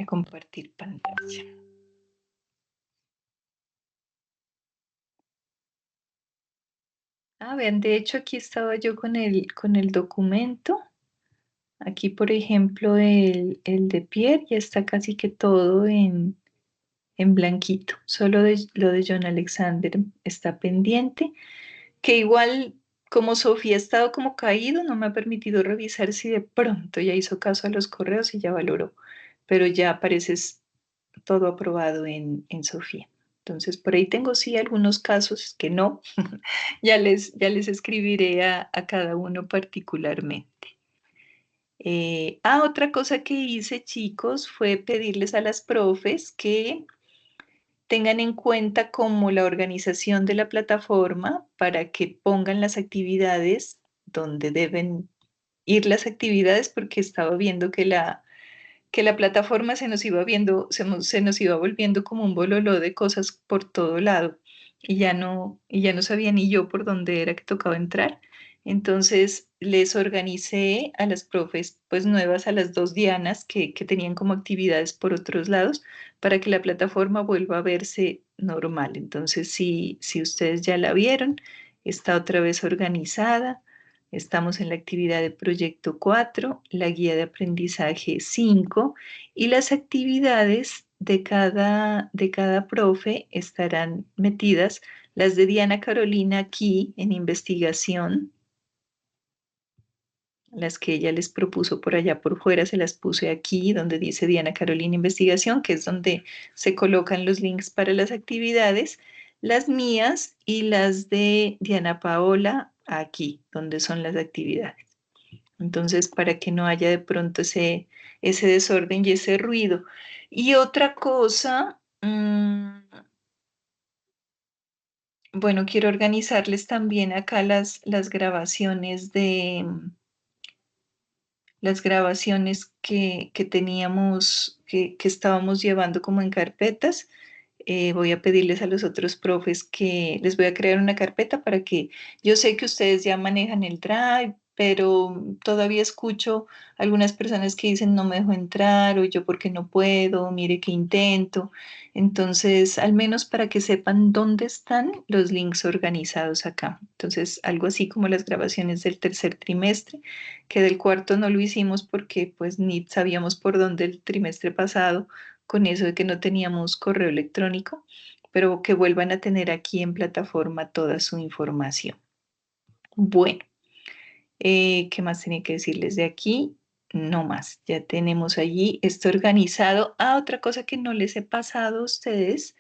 a compartir pantalla. Vean, de hecho aquí estaba yo con el documento. Aquí, por ejemplo, el de Pierre ya está casi que todo en blanquito. Solo lo de John Alexander está pendiente, que igual como Sofía ha estado como caído, no me ha permitido revisar si de pronto ya hizo caso a los correos y ya valoró, pero ya aparece todo aprobado en Sofía. Entonces, por ahí tengo sí algunos casos que no, ya les escribiré a cada uno particularmente. Otra cosa que hice, chicos, fue pedirles a las profes que tengan en cuenta como la organización de la plataforma para que pongan las actividades donde deben ir las actividades, porque estaba viendo que la plataforma se nos iba viendo, se nos iba volviendo como un bololó de cosas por todo lado y ya no sabía ni yo por dónde era que tocaba entrar. Entonces les organicé a las profes pues nuevas, a las dos Dianas que tenían como actividades por otros lados, para que la plataforma vuelva a verse normal. Entonces, si ustedes ya la vieron, está otra vez organizada. Estamos en la actividad de proyecto 4, la guía de aprendizaje 5, y las actividades de cada profe estarán metidas. Las de Diana Carolina aquí en investigación, las que ella les propuso por allá por fuera, se las puse aquí donde dice Diana Carolina Investigación, que es donde se colocan los links para las actividades. Las mías y las de Diana Paola aquí, donde son las actividades. Entonces, para que no haya de pronto ese desorden y ese ruido. Y otra cosa, bueno, quiero organizarles también acá las grabaciones las grabaciones que teníamos, que estábamos llevando como en carpetas. Voy a pedirles a los otros profes que les voy a crear una carpeta para que yo sé que ustedes ya manejan el Drive, pero todavía escucho algunas personas que dicen no me dejo entrar o yo porque no puedo, mire que intento. Entonces, al menos para que sepan dónde están los links organizados acá. Entonces, algo así como las grabaciones del tercer trimestre, que del cuarto no lo hicimos porque pues ni sabíamos por dónde el trimestre pasado, con eso de que no teníamos correo electrónico, pero que vuelvan a tener aquí en plataforma toda su información. Bueno, ¿qué más tenía que decirles de aquí? No más, ya tenemos allí esto organizado. Otra cosa que no les he pasado a ustedes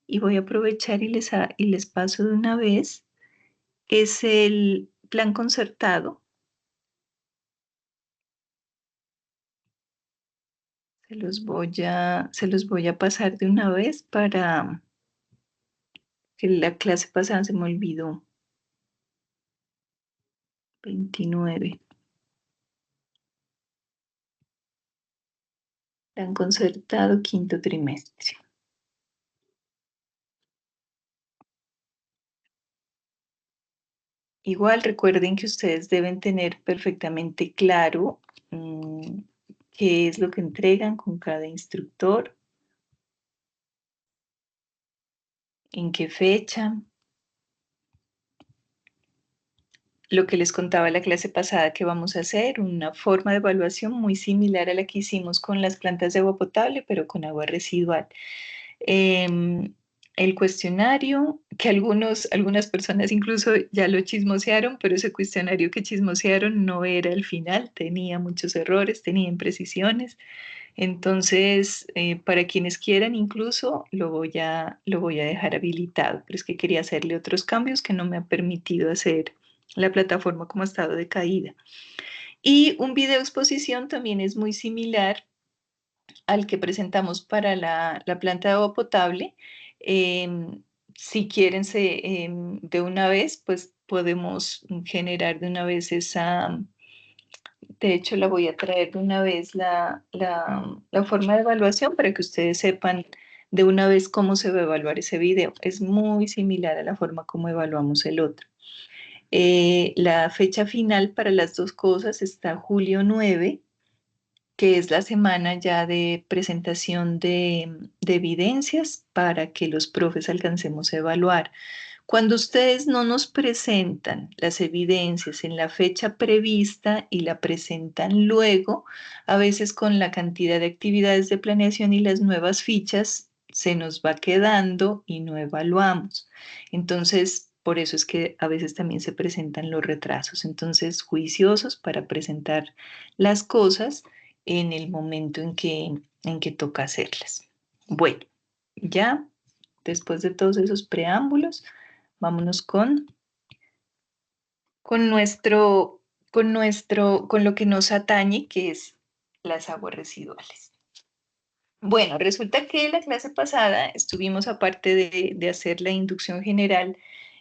y voy a aprovechar y les paso de una vez, es el plan concertado. Se los voy a pasar de una vez para que la clase pasada se me olvidó. 29. Plan concertado, quinto trimestre. Igual recuerden que ustedes deben tener perfectamente claro qué es lo que entregan con cada instructor, en qué fecha. Lo que les contaba la clase pasada que vamos a hacer, una forma de evaluación muy similar a la que hicimos con las plantas de agua potable, pero con agua residual. Em, el cuestionario, que algunas personas incluso ya lo chismosearon, pero ese cuestionario que chismosearon no era el final, tenía muchos errores, tenía imprecisiones. Entonces, para quienes quieran, incluso lo voy a dejar habilitado, pero es que quería hacerle otros cambios que no me ha permitido hacer la plataforma como ha estado decaída. Y un video exposición también es muy similar al que presentamos para la planta de agua potable. Em, si quieren de una vez, pues podemos generar de una vez esa. De hecho, la voy a traer de una vez la forma de evaluación para que ustedes sepan de una vez cómo se va a evaluar ese video. Es muy similar a la forma como evaluamos el otro. La fecha final para las dos cosas está julio 9 que es la semana ya de presentación de evidencias para que los profes alcancemos a evaluar. Cuando ustedes no nos presentan las evidencias en la fecha prevista y la presentan luego, a veces con la cantidad de actividades de planeación y las nuevas fichas, se nos va quedando y no evaluamos. Entonces, por eso es que a veces también se presentan los retrasos. Entonces, juiciosos para presentar las cosas en el momento en que toca hacerlas. Bueno, ya después de todos esos preámbulos, vámonos con nuestro, con lo que nos atañe, que es las aguas residuales. Bueno, resulta que la clase pasada estuvimos, aparte de hacer la inducción general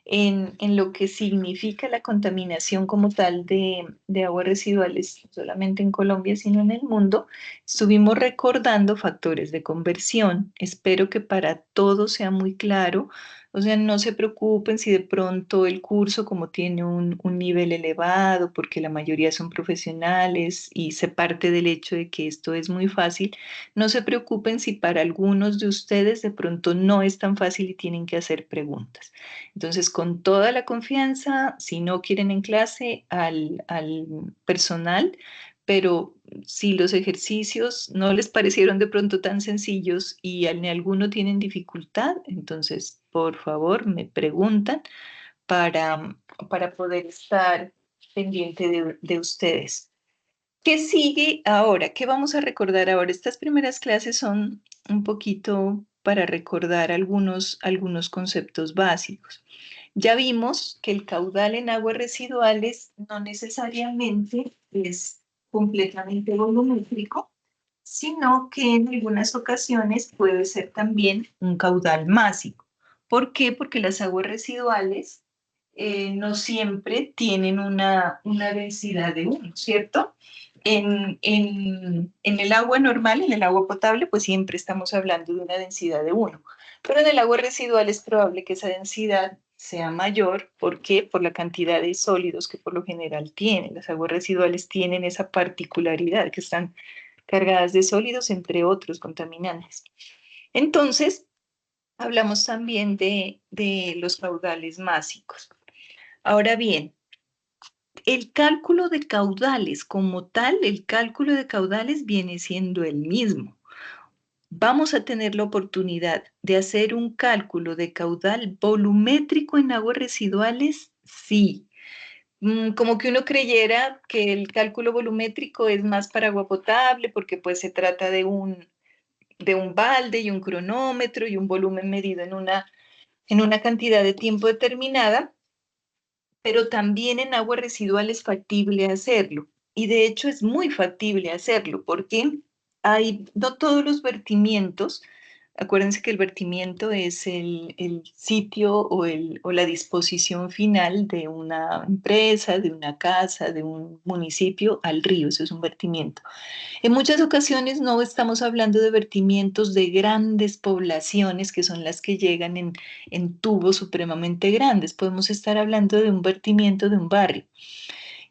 en lo que significa la contaminación como tal de aguas residuales, no solamente en Colombia, sino en el mundo, estuvimos recordando factores de conversión. Espero que para todos sea muy claro. O sea, no se preocupen si de pronto el curso, como tiene un nivel elevado, porque la mayoría son profesionales y se parte del hecho de que esto es muy fácil, no se preocupen si para algunos de ustedes de pronto no es tan fácil y tienen que hacer preguntas. Entonces, con toda la confianza, si no quieren en clase, al personal, pero si los ejercicios no les parecieron de pronto tan sencillos y en alguno tienen dificultad, entonces, por favor, me preguntan para, para poder estar pendiente de ustedes. ¿Qué sigue ahora? ¿Qué vamos a recordar ahora? Estas primeras clases son un poquito para recordar algunos conceptos básicos. Ya vimos que el caudal en aguas residuales no necesariamente es completamente volumétrico, sino que en algunas ocasiones puede ser también un caudal másico. ¿Por qué? Porque las aguas residuales no siempre tienen una densidad de 1, ¿cierto? En el agua normal, en el agua potable, pues siempre estamos hablando de una densidad de 1. Pero en el agua residual es probable que esa densidad sea mayor. ¿Por qué? Por la cantidad de sólidos que por lo general tienen. Las aguas residuales tienen esa particularidad, que están cargadas de sólidos, entre otros contaminantes. Entonces, hablamos también de los caudales másicos. Ahora bien, el cálculo de caudales como tal, el cálculo de caudales viene siendo el mismo. Vamos a tener la oportunidad de hacer un cálculo de caudal volumétrico en aguas residuales, sí. Como que uno creyera que el cálculo volumétrico es más para agua potable porque pues se trata de un balde y un cronómetro y un volumen medido en una cantidad de tiempo determinada, pero también en agua residual es factible hacerlo. Y de hecho es muy factible hacerlo porque no todos los vertimientos. Acuérdense que el vertimiento es el sitio o la disposición final de una empresa, de una casa, de un municipio al río. Eso es un vertimiento. En muchas ocasiones no estamos hablando de vertimientos de grandes poblaciones que son las que llegan en tubos supremamente grandes. Podemos estar hablando de un vertimiento de un barrio.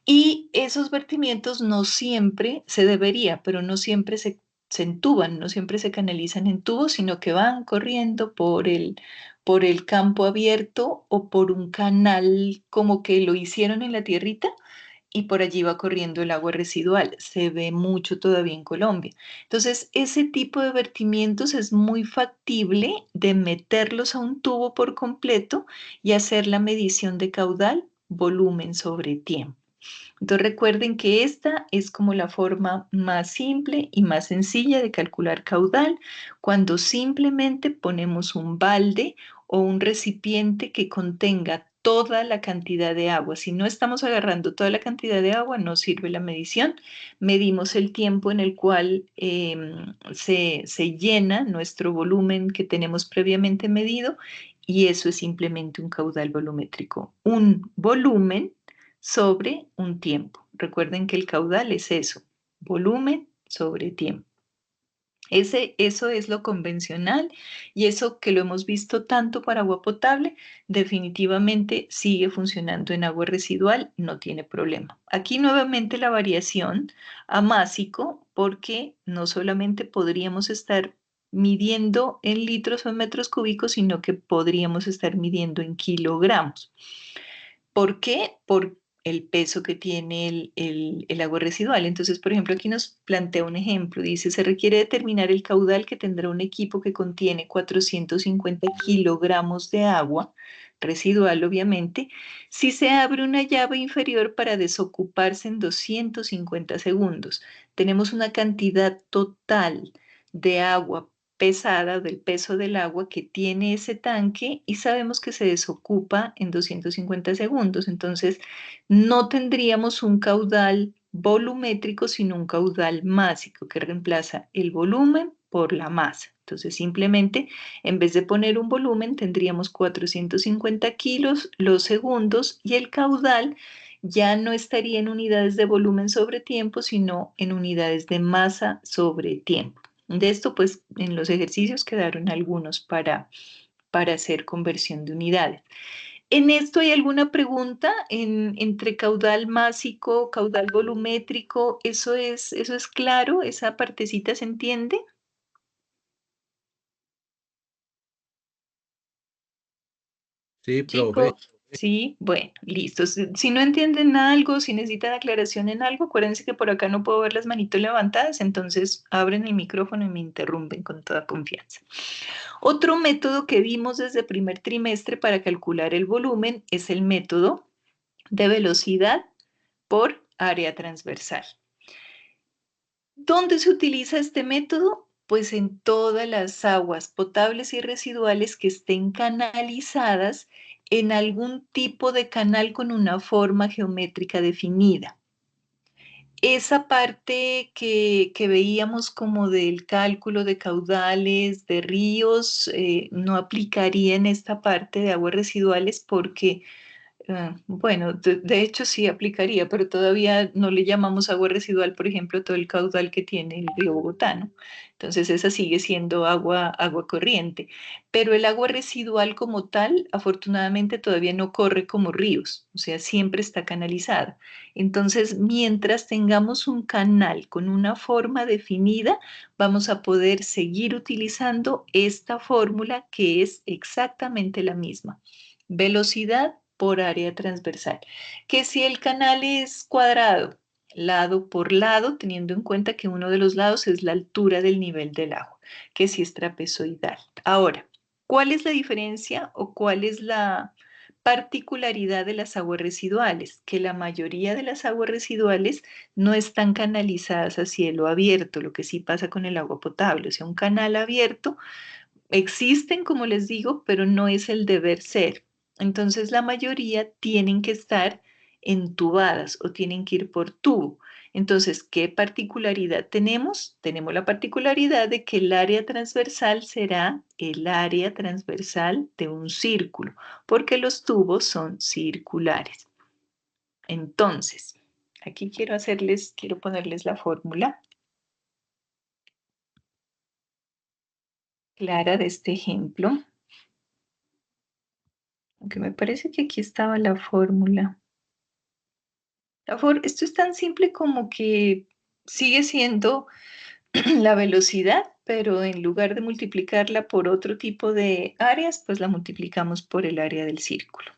Y esos vertimientos no siempre se debería, pero no siempre se entuban, no siempre se canalizan en tubos, sino que van corriendo por el campo abierto o por un canal como que lo hicieron en la tierrita y por allí va corriendo el agua residual. Se ve mucho todavía en Colombia. Entonces, ese tipo de vertimientos es muy factible de meterlos a un tubo por completo y hacer la medición de caudal, volumen sobre tiempo. Entonces recuerden que esta es como la forma más simple y más sencilla de calcular caudal cuando simplemente ponemos un balde o un recipiente que contenga toda la cantidad de agua. Si no estamos agarrando toda la cantidad de agua, no sirve la medición. Medimos el tiempo en el cual se llena nuestro volumen que tenemos previamente medido y eso es simplemente un caudal volumétrico. Un volumen sobre un tiempo. Recuerden que el caudal es eso, volumen sobre tiempo. Eso es lo convencional y eso que lo hemos visto tanto para agua potable, definitivamente sigue funcionando en agua residual, no tiene problema. Aquí nuevamente la variación a másico porque no solamente podríamos estar midiendo en litros o en metros cúbicos, sino que podríamos estar midiendo en kilogramos. ¿Por qué? Por el peso que tiene el agua residual. Entonces, por ejemplo, aquí nos plantea un ejemplo. Dice, se requiere determinar el caudal que tendrá un equipo que contiene 450 kilogramos de agua residual, obviamente, si se abre una llave inferior para desocuparse en 250 segundos. Tenemos una cantidad total de agua pesada del peso del agua que tiene ese tanque y sabemos que se desocupa en 250 segundos. Entonces, no tendríamos un caudal volumétrico, sino un caudal másico que reemplaza el volumen por la masa. Entonces, simplemente, en vez de poner un volumen, tendríamos 450 kilos los segundos y el caudal ya no estaría en unidades de volumen sobre tiempo, sino en unidades de masa sobre tiempo. De esto, pues, en los ejercicios quedaron algunos para hacer conversión de unidades. ¿En esto hay alguna pregunta entre caudal másico, caudal volumétrico? Eso es claro? ¿Esa partecita se entiende? Sí, profe. Chicos, sí, bueno, listo. Si no entienden algo, si necesitan aclaración en algo, acuérdense que por acá no puedo ver las manitos levantadas, entonces abren el micrófono y me interrumpen con toda confianza. Otro método que vimos desde primer trimestre para calcular el volumen es el método de velocidad por área transversal. ¿Dónde se utiliza este método? Pues en todas las aguas potables y residuales que estén canalizadas en algún tipo de canal con una forma geométrica definida. Esa parte que veíamos como del cálculo de caudales, de ríos, no aplicaría en esta parte de aguas residuales porque bueno, de hecho sí aplicaría, pero todavía no le llamamos agua residual, por ejemplo, todo el caudal que tiene el río Bogotá, ¿no? Entonces esa sigue siendo agua corriente. Pero el agua residual como tal, afortunadamente todavía no corre como ríos, o sea, siempre está canalizada. Entonces, mientras tengamos un canal con una forma definida, vamos a poder seguir utilizando esta fórmula que es exactamente la misma. Velocidad por área transversal. Que si el canal es cuadrado, lado por lado, teniendo en cuenta que uno de los lados es la altura del nivel del agua, que si es trapezoidal. Ahora, ¿cuál es la diferencia o cuál es la particularidad de las aguas residuales? Que la mayoría de las aguas residuales no están canalizadas a cielo abierto, lo que sí pasa con el agua potable. O sea, un canal abierto existen, como les digo, pero no es el deber ser. Entonces, la mayoría tienen que estar entubadas o tienen que ir por tubo. Entonces, ¿qué particularidad tenemos? Tenemos la particularidad de que el área transversal será el área transversal de un círculo, porque los tubos son circulares. Entonces, aquí quiero ponerles la fórmula clara de este ejemplo. Aunque me parece que aquí estaba la fórmula. Esto es tan simple como que sigue siendo la velocidad, pero en lugar de multiplicarla por otro tipo de áreas, pues la multiplicamos por el área del círculo.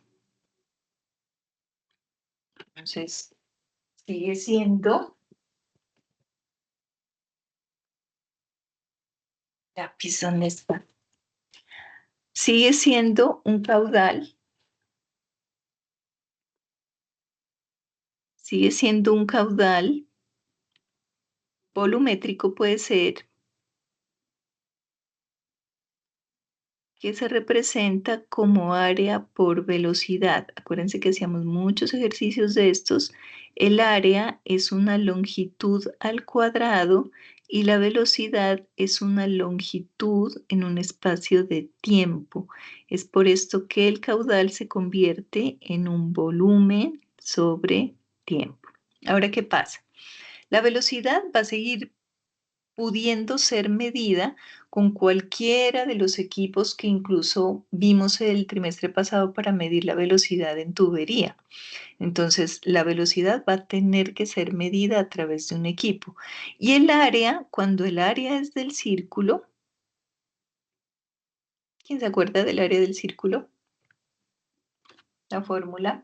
Entonces, sigue siendo, lápiz, ¿dónde está? Sigue siendo un caudal, sigue siendo un caudal volumétrico, puede ser, que se representa como área por velocidad. Acuérdense que hacíamos muchos ejercicios de estos. El área es una longitud al cuadrado y la velocidad es una longitud en un espacio de tiempo. Es por esto que el caudal se convierte en un volumen sobre tiempo. Ahora, ¿qué pasa? La velocidad va a seguir pudiendo ser medida con cualquiera de los equipos que incluso vimos el trimestre pasado para medir la velocidad en tubería. Entonces, la velocidad va a tener que ser medida a través de un equipo. Y el área, cuando el área es del círculo, ¿quién se acuerda del área del círculo? La fórmula.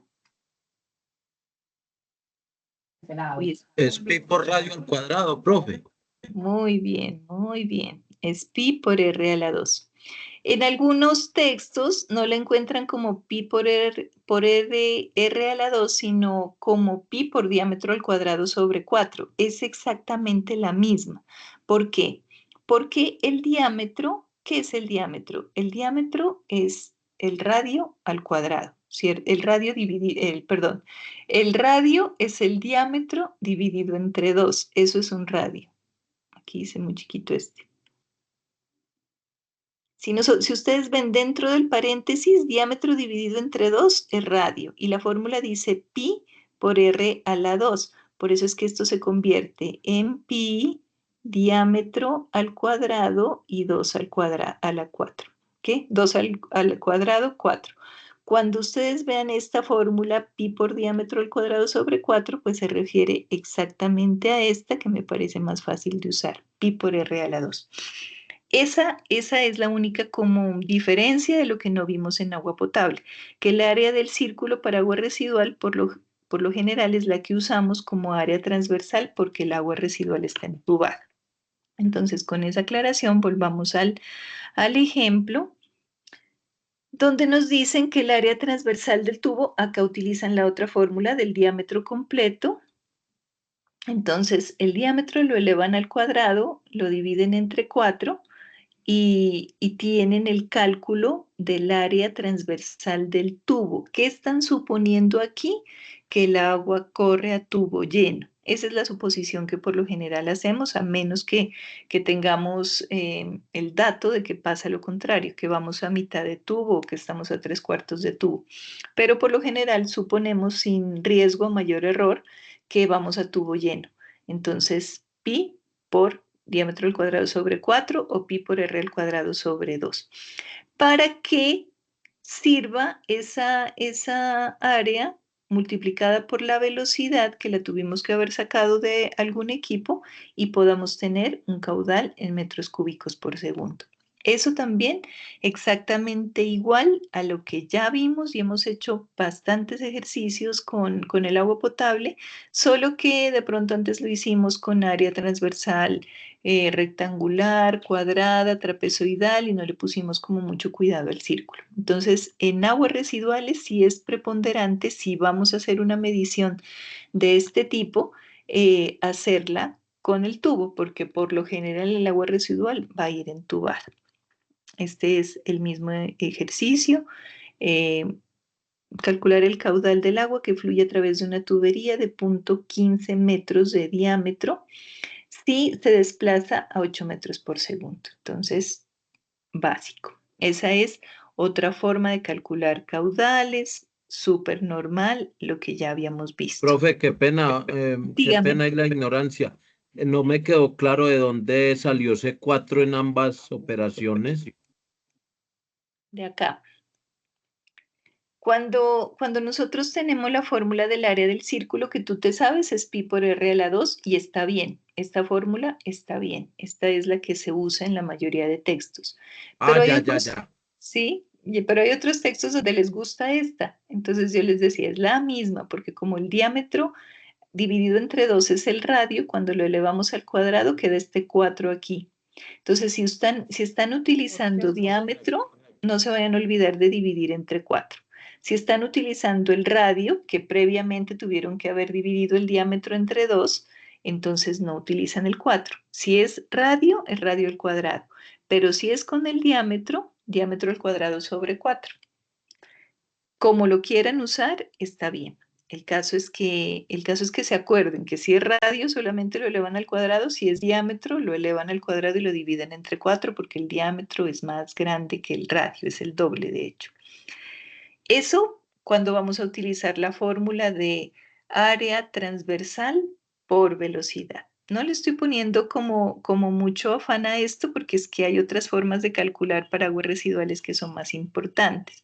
Uy, Es pi por radio al cuadrado, profe. muy bien, muy bien. Es pi por r a la 2. En algunos textos no la encuentran como pi por r a la 2, sino como pi por diámetro al cuadrado sobre 4. Es exactamente la misma. ¿Por qué? Porque el diámetro, ¿qué es el diámetro? El diámetro es el radio al cuadrado, ¿cierto? Perdón, el radio es el diámetro dividido entre 2. Eso es un radio. Aquí hice muy chiquito este. Si ustedes ven dentro del paréntesis, diámetro dividido entre 2 es radio. Y la fórmula dice pi por r a la 2. Por eso es que esto se convierte en pi diámetro al cuadrado y 2 al cuadrado, a la 4. ¿Qué? 2 al cuadrado, 4. Cuando ustedes vean esta fórmula, pi por diámetro al cuadrado sobre 4, pues se refiere exactamente a esta que me parece más fácil de usar, pi por r a la 2. Esa es la única como diferencia de lo que no vimos en agua potable, que el área del círculo para agua residual por lo general es la que usamos como área transversal porque el agua residual está entubada. Entonces, con esa aclaración, volvamos al ejemplo donde nos dicen que el área transversal del tubo, acá utilizan la otra fórmula del diámetro completo. Entonces, el diámetro lo elevan al cuadrado, lo dividen entre 4 y tienen el cálculo del área transversal del tubo. ¿Qué están suponiendo aquí? Que el agua corre a tubo lleno. Esa es la suposición que por lo general hacemos, a menos que tengamos el dato de que pasa lo contrario, que vamos a mitad de tubo o que estamos a 3/4 de tubo. Pero por lo general suponemos sin riesgo a mayor error que vamos a tubo lleno. Entonces, pi por diámetro al cuadrado sobre 4 o pi por r al cuadrado sobre 2. Para que sirva esa área multiplicada por la velocidad que la tuvimos que haber sacado de algún equipo y podamos tener un caudal en metros cúbicos por segundo. Eso también exactamente igual a lo que ya vimos y hemos hecho bastantes ejercicios con el agua potable, solo que de pronto antes lo hicimos con área transversal rectangular, cuadrada, trapezoidal y no le pusimos como mucho cuidado al círculo. Entonces, en aguas residuales sí es preponderante, si vamos a hacer una medición de este tipo, hacerla con el tubo, porque por lo general el agua residual va a ir entubada. Este es el mismo ejercicio. eh, Calcular el caudal del agua que fluye a través de una tubería de 0.15 metros de diámetro si se desplaza a 8 metros por segundo. Entonces, básico. Esa es otra forma de calcular caudales, súper normal, lo que ya habíamos visto. Profe, qué Dígame, pena y la ignorancia. No me quedó claro de dónde salió ese 4 en ambas operaciones. de acá. Cuando nosotros tenemos la fórmula del área del círculo que tú te sabes es pi por r a la 2 y está bien. Esta fórmula está bien. Esta es la que se usa en la mayoría de textos. Ah, Pero hay ya, ya, otros, ya. sí, pero hay otros textos donde les gusta esta. Entonces yo les decía, es la misma, porque como el diámetro dividido entre 2 es el radio, cuando lo elevamos al cuadrado queda este 4 aquí. Entonces, si están utilizando diámetro, no se vayan a olvidar de dividir entre 4. Si están utilizando el radio, que previamente tuvieron que haber dividido el diámetro entre 2, entonces no utilizan el 4. Si es radio al cuadrado. Pero si es con el diámetro, diámetro al cuadrado sobre 4. Como lo quieran usar, está bien. El caso es que se acuerden que si es radio solamente lo elevan al cuadrado, si es diámetro lo elevan al cuadrado y lo dividen entre 4 porque el diámetro es más grande que el radio, es el doble de hecho. Eso cuando vamos a utilizar la fórmula de área transversal por velocidad. no le estoy poniendo como mucho afán a esto porque es que hay otras formas de calcular para aguas residuales que son más importantes.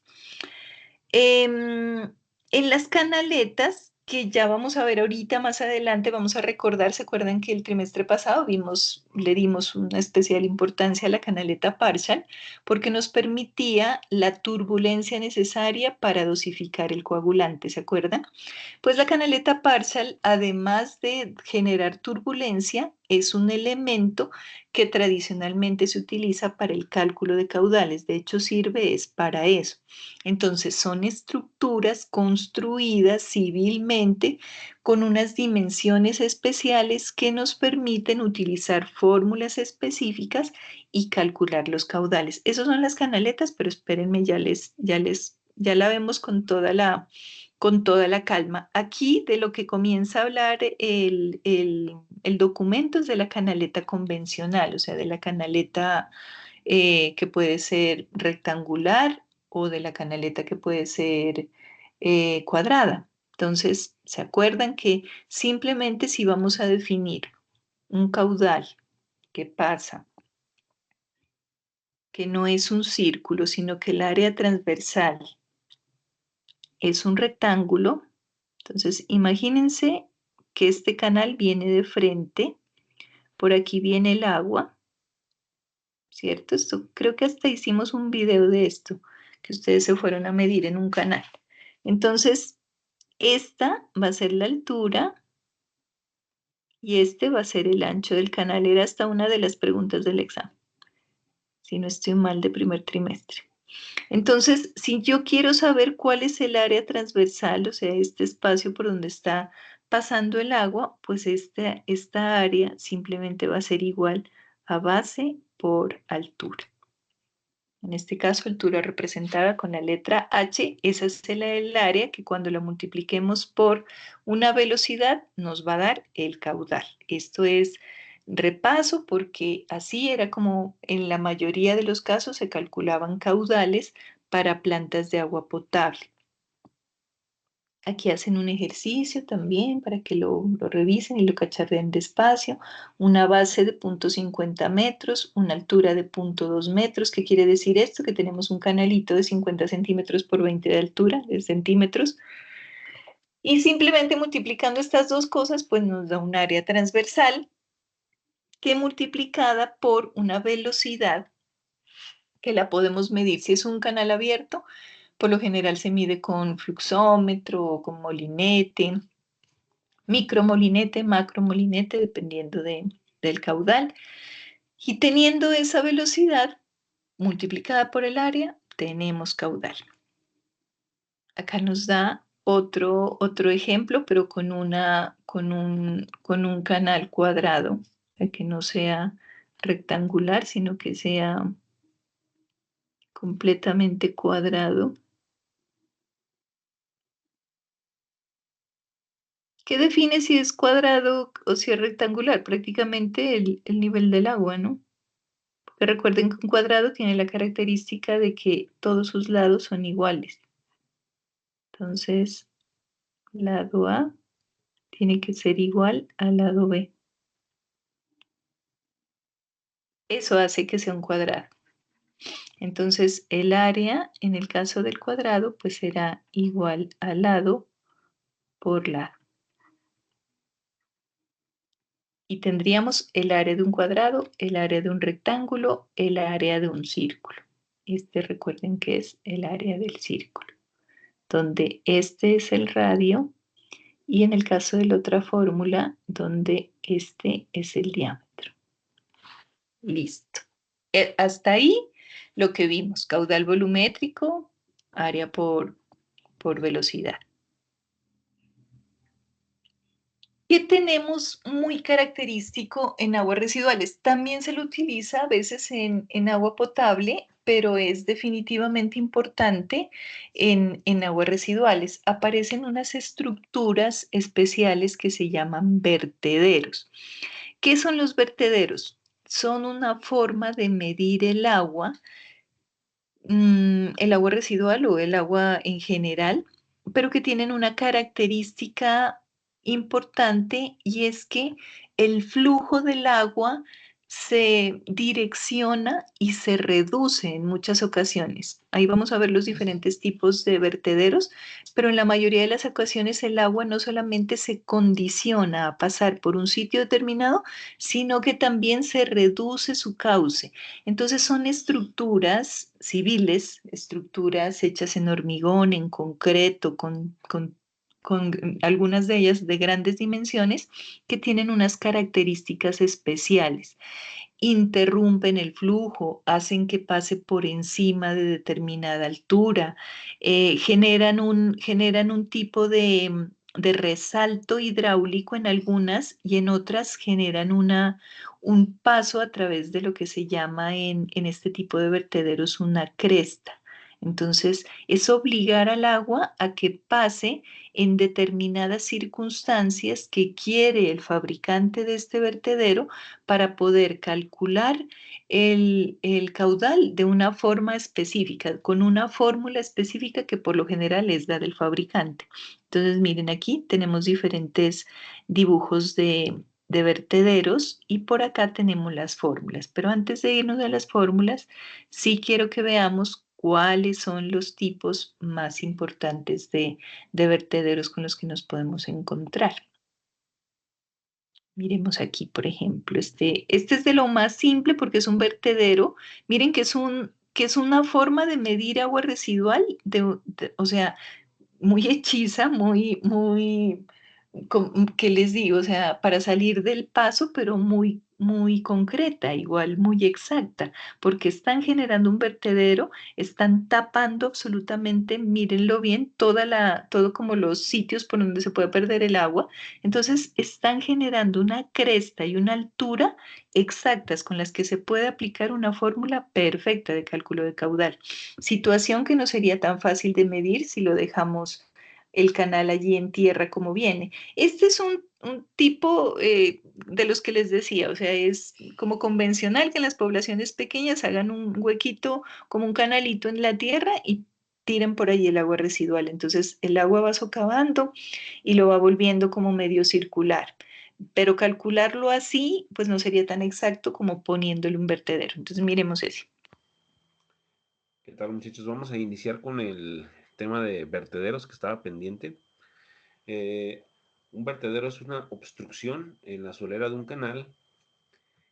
En las canaletas, que ya vamos a ver ahorita más adelante, vamos a recordar, ¿se acuerdan que el trimestre pasado le dimos una especial importancia a la canaleta partial porque nos permitía la turbulencia necesaria para dosificar el coagulante, ¿se acuerdan? Pues la canaleta partial, además de generar turbulencia, es un elemento que tradicionalmente se utiliza para el cálculo de caudales. De hecho, sirve es para eso. Entonces, son estructuras construidas civilmente con unas dimensiones especiales que nos permiten utilizar fórmulas específicas y calcular los caudales. Esas son las canaletas, pero espérenme, ya la vemos con toda la calma. Aquí de lo que comienza a hablar el documento es de la canaleta convencional, o sea, de la canaleta que puede ser rectangular o de la canaleta que puede ser cuadrada. Entonces, ¿se acuerdan que simplemente si vamos a definir un caudal que pasa, que no es un círculo, sino que el área transversal es un rectángulo? Entonces, imagínense que este canal viene de frente, por aquí viene el agua, ¿cierto? Esto, creo que hasta hicimos un video de esto, que ustedes se fueron a medir en un canal. Entonces, esta va a ser la altura y este va a ser el ancho del canal. Era hasta una de las preguntas del examen, si no estoy mal, de primer trimestre. Entonces, si yo quiero saber cuál es el área transversal, o sea, este espacio por donde está pasando el agua, pues esta área simplemente va a ser igual a base por altura. En este caso, altura representada con la letra H, esa es el área que cuando la multipliquemos por una velocidad nos va a dar el caudal. Esto es repaso porque así era como en la mayoría de los casos se calculaban caudales para plantas de agua potable. Aquí hacen un ejercicio también para que lo revisen y lo cacharren despacio. Una base de 0,50 metros, una altura de 0,2 metros. ¿Qué quiere decir esto? Que tenemos un canalito de 50 centímetros por 20 de altura, de centímetros. Y simplemente multiplicando estas dos cosas, pues nos da un área transversal que multiplicada por una velocidad que la podemos medir. Si es un canal abierto, por lo general se mide con fluxómetro o con molinete, micromolinete, macromolinete, dependiendo del caudal. Y teniendo esa velocidad multiplicada por el área, tenemos caudal. Acá nos da otro ejemplo, pero con un canal cuadrado, que no sea rectangular, sino que sea completamente cuadrado. ¿Qué define si es cuadrado o si es rectangular? Prácticamente el nivel del agua, ¿no? Porque recuerden que un cuadrado tiene la característica de que todos sus lados son iguales. Entonces, lado A tiene que ser igual al lado B. Eso hace que sea un cuadrado. Entonces, el área, en el caso del cuadrado, pues será igual al lado por lado. Y tendríamos el área de un cuadrado, el área de un rectángulo, el área de un círculo. Este recuerden que es el área del círculo, donde este es el radio y en el caso de la otra fórmula, donde este es el diámetro. Listo. Hasta ahí lo que vimos, caudal volumétrico, área por velocidad. ¿Qué tenemos muy característico en aguas residuales? También se lo utiliza a veces en agua potable, pero es definitivamente importante en aguas residuales. Aparecen unas estructuras especiales que se llaman vertederos. ¿Qué son los vertederos? Son una forma de medir el agua residual o el agua en general, pero que tienen una característica importante y es que el flujo del agua se direcciona y se reduce en muchas ocasiones. Ahí vamos a ver los diferentes tipos de vertederos, pero en la mayoría de las ocasiones el agua no solamente se condiciona a pasar por un sitio determinado, sino que también se reduce su cauce. Entonces son estructuras civiles, estructuras hechas en hormigón, en concreto, con algunas de ellas de grandes dimensiones que tienen unas características especiales. Interrumpen el flujo, hacen que pase por encima de determinada altura, generan un tipo de resalto hidráulico en algunas y en otras generan un paso a través de lo que se llama en este tipo de vertederos una cresta. Entonces, es obligar al agua a que pase en determinadas circunstancias que quiere el fabricante de este vertedero para poder calcular el caudal de una forma específica, con una fórmula específica que por lo general es la del fabricante. Entonces, miren, aquí tenemos diferentes dibujos de vertederos y por acá tenemos las fórmulas. Pero antes de irnos a las fórmulas, sí quiero que veamos cuáles son los tipos más importantes de vertederos con los que nos podemos encontrar. Miremos aquí, por ejemplo, este es de lo más simple porque es un vertedero. Miren que es una forma de medir agua residual, o sea, muy hechiza, ¿qué les digo? O sea, para salir del paso, pero muy concreta, igual muy exacta, porque están generando un vertedero, están tapando absolutamente, mírenlo bien, todo como los sitios por donde se puede perder el agua. Entonces, están generando una cresta y una altura exactas con las que se puede aplicar una fórmula perfecta de cálculo de caudal. Situación que no sería tan fácil de medir si lo dejamos el canal allí en tierra como viene. Este es un tipo de los que les decía, o sea, es como convencional que en las poblaciones pequeñas hagan un huequito como un canalito en la tierra y tiren por allí el agua residual. Entonces el agua va socavando y lo va volviendo como medio circular. Pero calcularlo así, pues no sería tan exacto como poniéndole un vertedero. Entonces miremos ese. ¿Qué tal, muchachos? Vamos a iniciar con el tema de vertederos que estaba pendiente. Eh, un vertedero es una obstrucción en la solera de un canal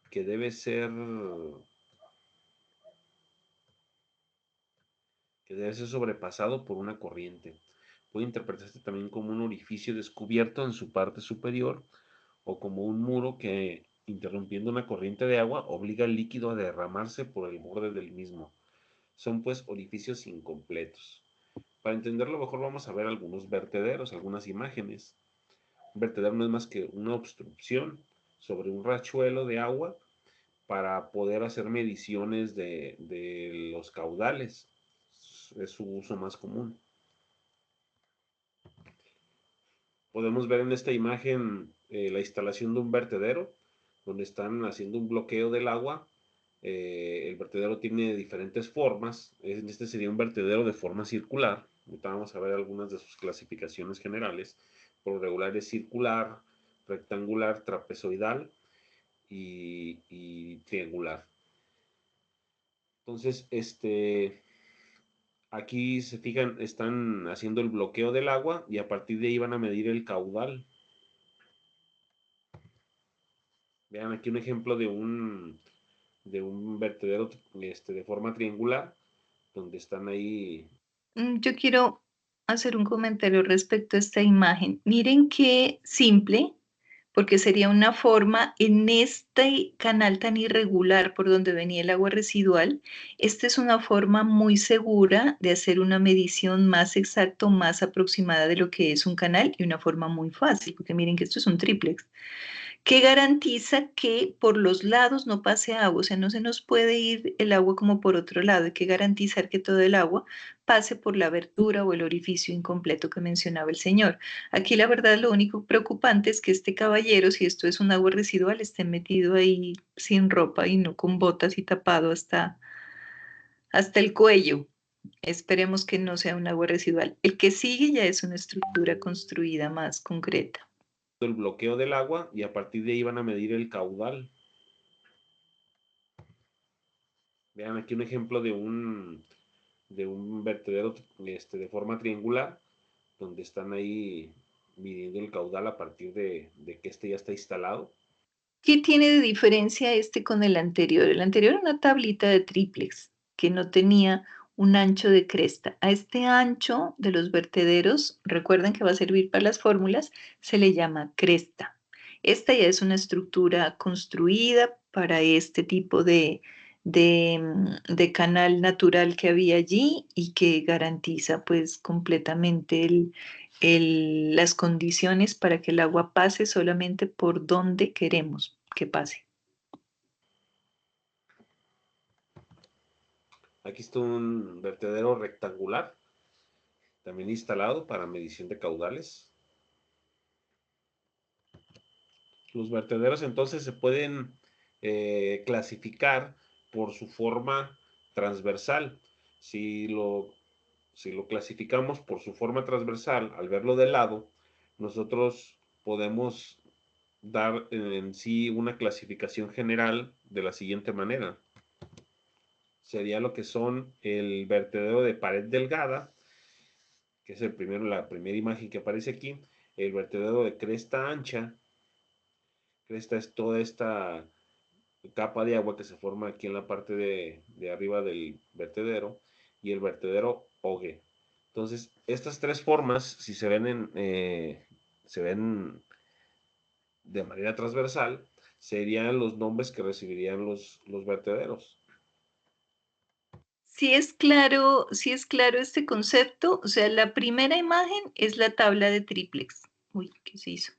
que debe ser sobrepasado por una corriente. Puede interpretarse también como un orificio descubierto en su parte superior o como un muro que, interrumpiendo una corriente de agua, obliga al líquido a derramarse por el borde del mismo. Son pues orificios incompletos. Para entenderlo mejor vamos a ver algunos vertederos, algunas imágenes. Un vertedero no es más que una obstrucción sobre un rachuelo de agua para poder hacer mediciones de los caudales. Es su uso más común. Podemos ver en esta imagen la instalación de un vertedero, donde están haciendo un bloqueo del agua. El vertedero tiene diferentes formas. Este sería un vertedero de forma circular. Ahorita vamos a ver algunas de sus clasificaciones generales. Por lo regular es circular, rectangular, trapezoidal y triangular. Entonces, aquí se fijan, están haciendo el bloqueo del agua y a partir de ahí van a medir el caudal. Vean aquí un ejemplo de un vertedero de forma triangular, donde están ahí. Yo quiero hacer un comentario respecto a esta imagen. Miren qué simple, porque sería una forma en este canal tan irregular por donde venía el agua residual. Esta es una forma muy segura de hacer una medición más exacta, más aproximada de lo que es un canal y una forma muy fácil, porque miren que esto es un triplex que garantiza que por los lados no pase agua, o sea, no se nos puede ir el agua como por otro lado, hay que garantizar que todo el agua pase por la abertura o el orificio incompleto que mencionaba el señor. Aquí la verdad lo único preocupante es que este caballero, si esto es un agua residual, esté metido ahí sin ropa y no con botas y tapado hasta el cuello. Esperemos que no sea un agua residual. El que sigue ya es una estructura construida más concreta. el bloqueo del agua y a partir de ahí van a medir el caudal. Vean aquí un ejemplo de un vertedero de forma triangular, donde están ahí midiendo el caudal a partir de que este ya está instalado. ¿Qué tiene de diferencia este con el anterior? El anterior era una tablita de triplex que no tenía un ancho de cresta. A este ancho de los vertederos, recuerden que va a servir para las fórmulas, se le llama cresta. Esta ya es una estructura construida para este tipo de canal natural que había allí y que garantiza pues completamente las condiciones para que el agua pase solamente por donde queremos que pase. Aquí está un vertedero rectangular, también instalado para medición de caudales. Los vertederos entonces se pueden clasificar por su forma transversal. Si lo clasificamos por su forma transversal, al verlo de lado, nosotros podemos dar en sí una clasificación general de la siguiente manera. Sería lo que son el vertedero de pared delgada, que es la primera imagen que aparece aquí, el vertedero de cresta ancha. Cresta es toda esta capa de agua que se forma aquí en la parte de arriba del vertedero, y el vertedero hogue. Entonces, estas tres formas, si se ven de manera transversal, serían los nombres que recibirían los vertederos. Si es claro este concepto, o sea, la primera imagen es la tabla de triplex. Uy, ¿qué se hizo?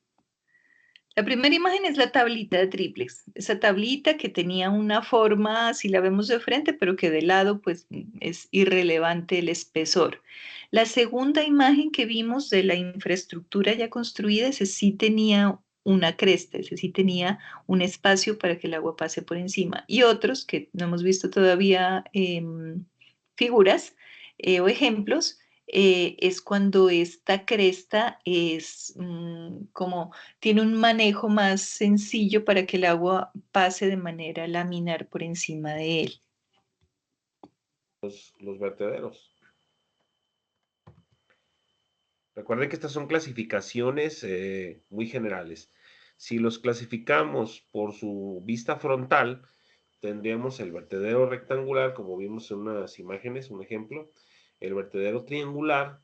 La primera imagen es la tablita de triplex, esa tablita que tenía una forma, si la vemos de frente, pero que de lado pues es irrelevante el espesor. La segunda imagen que vimos de la infraestructura ya construida, ese sí tenía una cresta, ese sí tenía un espacio para que el agua pase por encima. Y otros que no hemos visto todavía figuras o ejemplos, es cuando esta cresta es como tiene un manejo más sencillo para que el agua pase de manera laminar por encima de él. Los vertederos. Recuerden que estas son clasificaciones muy generales. Si los clasificamos por su vista frontal, tendríamos el vertedero rectangular, como vimos en unas imágenes, un ejemplo, el vertedero triangular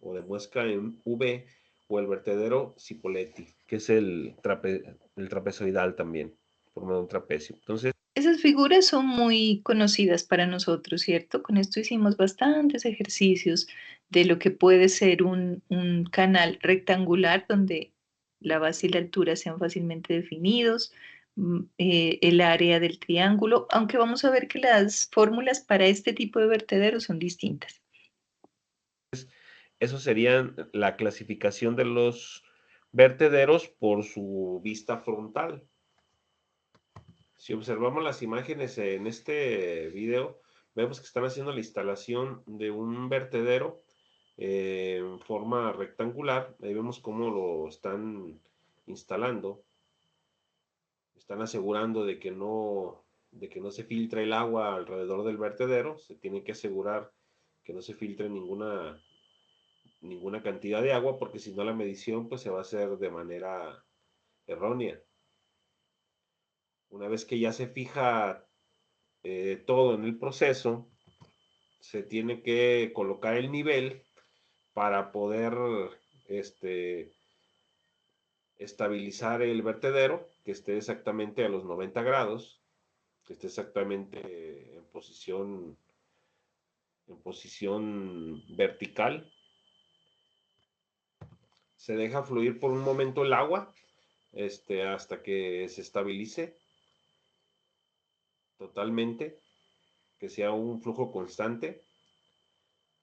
o de muesca en V, o el vertedero Cipoletti, que es el trapezoidal también, forma de un trapecio. Entonces, esas figuras son muy conocidas para nosotros, ¿cierto? Con esto hicimos bastantes ejercicios de lo que puede ser un canal rectangular donde la base y la altura sean fácilmente definidos, el área del triángulo, aunque vamos a ver que las fórmulas para este tipo de vertederos son distintas. eso sería la clasificación de los vertederos por su vista frontal. Si observamos las imágenes en este video, vemos que están haciendo la instalación de un vertedero en forma rectangular. Ahí vemos cómo lo están instalando. Están asegurando de que no se filtre el agua alrededor del vertedero. Se tiene que asegurar que no se filtre ninguna cantidad de agua, porque si no la medición pues se va a hacer de manera errónea. Una vez que ya se fija todo en el proceso, se tiene que colocar el nivel para poder estabilizar el vertedero, que esté exactamente a los 90 grados, que esté exactamente en posición vertical. Se deja fluir por un momento el agua hasta que se estabilice totalmente, que sea un flujo constante.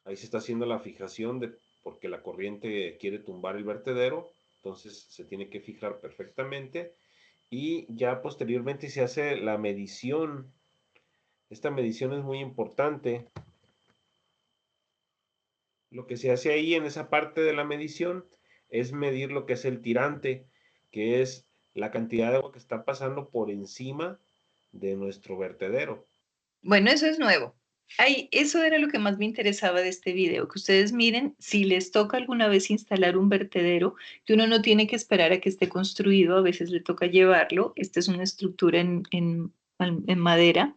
Ahí se está haciendo la fijación porque la corriente quiere tumbar el vertedero, entonces se tiene que fijar perfectamente y ya posteriormente se hace la medición. Esta medición es muy importante. Lo que se hace ahí en esa parte de la medición es medir lo que es el tirante, que es la cantidad de agua que está pasando por encima de nuestro vertedero. Bueno, eso es nuevo. Ay, eso era lo que más me interesaba de este video, que ustedes miren si les toca alguna vez instalar un vertedero, que uno no tiene que esperar a que esté construido, a veces le toca llevarlo. Esta es una estructura en madera.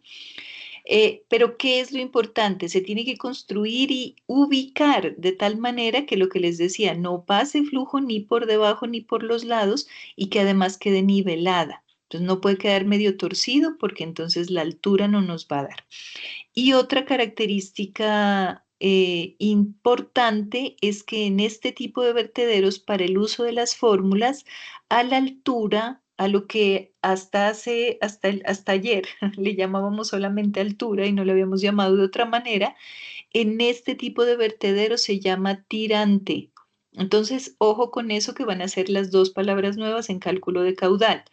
Pero ¿qué es lo importante? Se tiene que construir y ubicar de tal manera que lo que les decía, no pase flujo ni por debajo ni por los lados y que además quede nivelada. Entonces no puede quedar medio torcido porque entonces la altura no nos va a dar. Y otra característica importante es que en este tipo de vertederos, para el uso de las fórmulas, a la altura, a lo que hasta ayer le llamábamos solamente altura y no le habíamos llamado de otra manera, en este tipo de vertedero se llama tirante. Entonces, ojo con eso que van a ser las dos palabras nuevas en cálculo de caudal.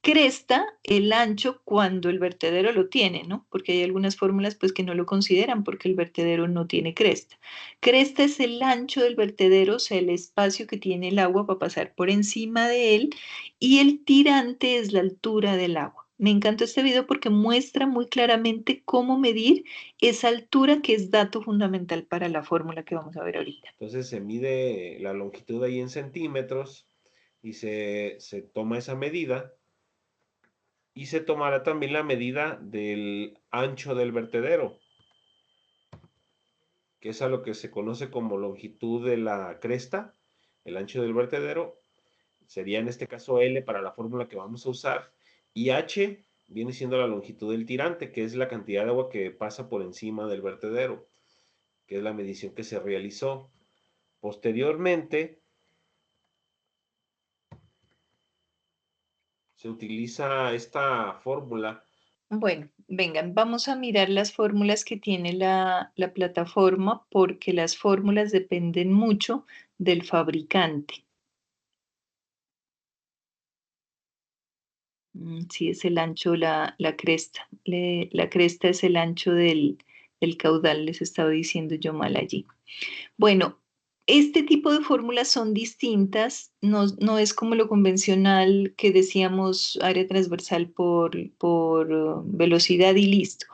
Cresta, el ancho cuando el vertedero lo tiene, ¿no? Porque hay algunas fórmulas pues que no lo consideran porque el vertedero no tiene cresta. Cresta es el ancho del vertedero, o sea, el espacio que tiene el agua para pasar por encima de él, y el tirante es la altura del agua. Me encantó este video porque muestra muy claramente cómo medir esa altura, que es dato fundamental para la fórmula que vamos a ver ahorita. Entonces se mide la longitud ahí en centímetros y se toma esa medida, y se tomará también la medida del ancho del vertedero, que es a lo que se conoce como longitud de la cresta. El ancho del vertedero sería en este caso L para la fórmula que vamos a usar, y H viene siendo la longitud del tirante, que es la cantidad de agua que pasa por encima del vertedero, que es la medición que se realizó. Posteriormente, se utiliza esta fórmula. Bueno, vengan, vamos a mirar las fórmulas que tiene la plataforma porque las fórmulas dependen mucho del fabricante. Sí, es el ancho, la cresta. La cresta es el ancho del caudal, les estaba diciendo yo mal allí. Bueno, este tipo de fórmulas son distintas, no es como lo convencional que decíamos área transversal por velocidad y listo.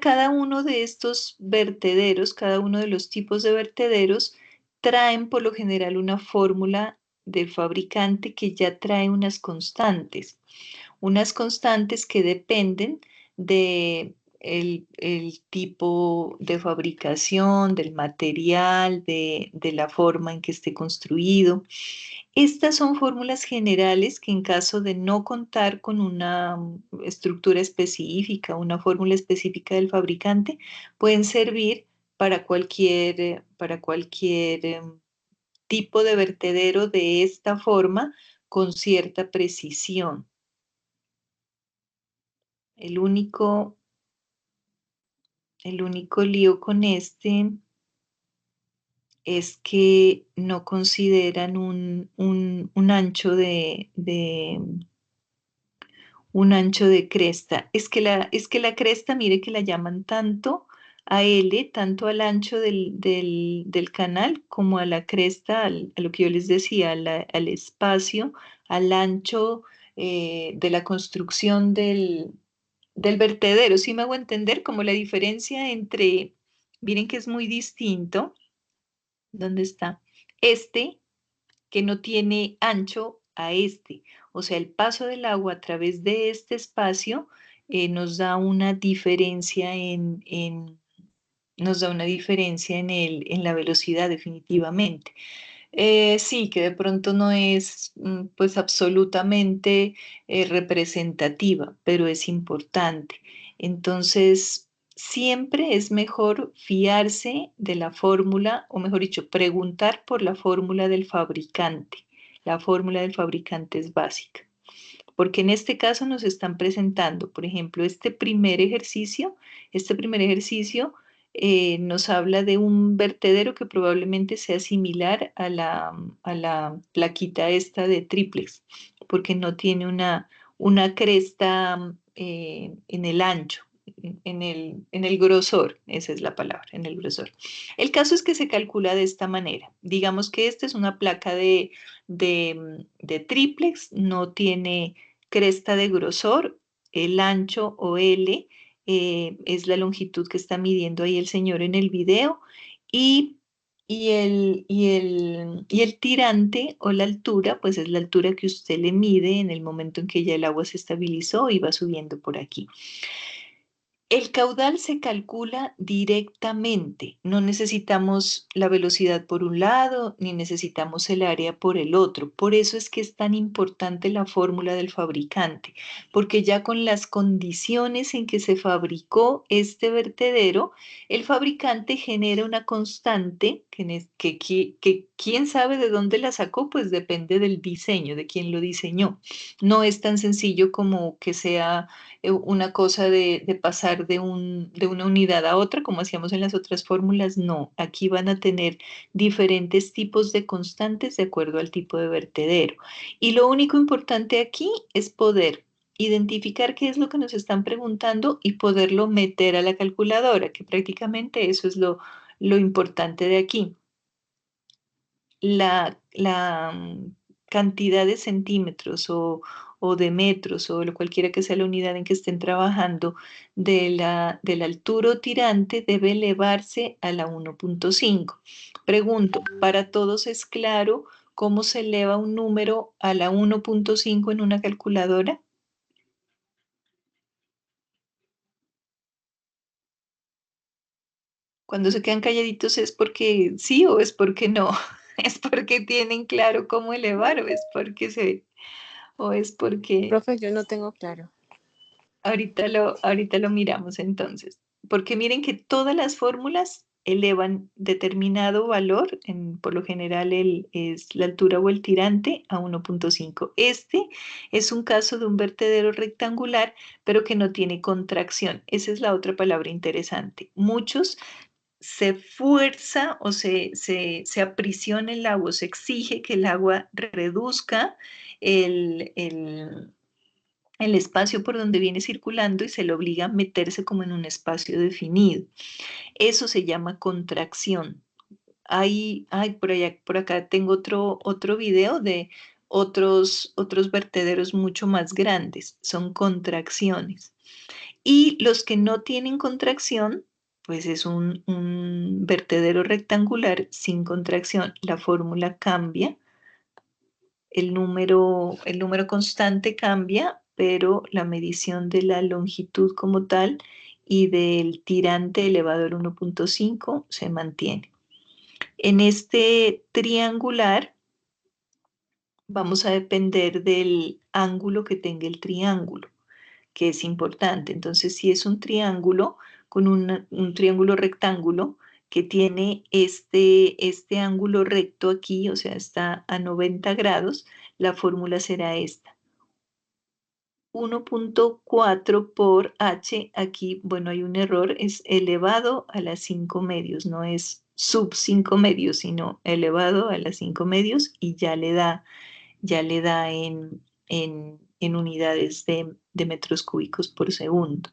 Cada uno de estos vertederos, cada uno de los tipos de vertederos, traen por lo general una fórmula del fabricante que ya trae unas constantes que dependen de el tipo de fabricación, del material, de la forma en que esté construido. Estas son fórmulas generales que en caso de no contar con una estructura específica, una fórmula específica del fabricante, pueden servir para cualquier tipo de vertedero de esta forma con cierta precisión. El único, el único lío con este es que no consideran un ancho un ancho de cresta. Es que la cresta, mire que la llaman tanto a L, tanto al ancho del canal como a la cresta, a lo que yo les decía, al espacio, al ancho de la construcción del vertedero. ¿Sí me hago entender? Como la diferencia entre, miren que es muy distinto. ¿Dónde está? Este que no tiene ancho a este. O sea, el paso del agua a través de este espacio nos da una diferencia nos da una diferencia en la velocidad definitivamente. Sí, que de pronto no es pues absolutamente representativa, pero es importante. Entonces, siempre es mejor fiarse de la fórmula, o mejor dicho, preguntar por la fórmula del fabricante. La fórmula del fabricante es básica, porque en este caso nos están presentando, por ejemplo, este primer ejercicio nos habla de un vertedero que probablemente sea similar a la plaquita esta de triplex, porque no tiene una cresta en el ancho. en el grosor, esa es la palabra, en el grosor. El caso es que se calcula de esta manera. Digamos que esta es una placa de tríplex, no tiene cresta de grosor, el ancho o L es la longitud que está midiendo ahí el señor en el video y, y el tirante o la altura, pues es la altura que usted le mide en el momento en que ya el agua se estabilizó y va subiendo por aquí. El caudal se calcula directamente, no necesitamos la velocidad por un lado ni necesitamos el área por el otro. Por eso es que es tan importante la fórmula del fabricante, porque ya con las condiciones en que se fabricó este vertedero, el fabricante genera una constante que quién sabe de dónde la sacó, pues depende del diseño, de quién lo diseñó. No es tan sencillo como que sea una cosa de pasar de una unidad a otra, como hacíamos en las otras fórmulas, no. Aquí van a tener diferentes tipos de constantes de acuerdo al tipo de vertedero. Y lo único importante aquí es poder identificar qué es lo que nos están preguntando y poderlo meter a la calculadora, que prácticamente eso es lo importante de aquí. La cantidad de centímetros o de metros o lo cualquiera que sea la unidad en que estén trabajando de la altura o tirante debe elevarse a la 1.5. Pregunto, ¿para todos es claro cómo se eleva un número a la 1.5 en una calculadora? Cuando se quedan calladitos es porque sí o es porque no. ¿Es porque tienen claro cómo elevar o es porque o es porque Profe, yo no tengo claro. ahorita lo miramos entonces? Porque miren que todas las fórmulas elevan determinado valor, por lo general es la altura o el tirante a 1.5. Este es un caso de un vertedero rectangular, pero que no tiene contracción. Esa es la otra palabra interesante. Muchos se fuerza o se aprisiona el agua, se exige que el agua reduzca el, el, el espacio por donde viene circulando y se le obliga a meterse como en un espacio definido. Eso se llama contracción. Por allá, por acá tengo otro video de otros vertederos mucho más grandes. Son contracciones. Y los que no tienen contracción, pues es un vertedero rectangular sin contracción. La fórmula cambia, el número constante cambia, pero la medición de la longitud como tal y del tirante elevado al 1.5 se mantiene. En este triangular vamos a depender del ángulo que tenga el triángulo, que es importante. Entonces, si es un triángulo con un triángulo rectángulo que tiene este ángulo recto aquí, o sea, está a 90 grados, la fórmula será esta. 1.4 por h, aquí, bueno, hay un error, es elevado a las 5 medios, no es sub 5 medios, sino elevado a las 5 medios y ya le da en unidades de metros cúbicos por segundo.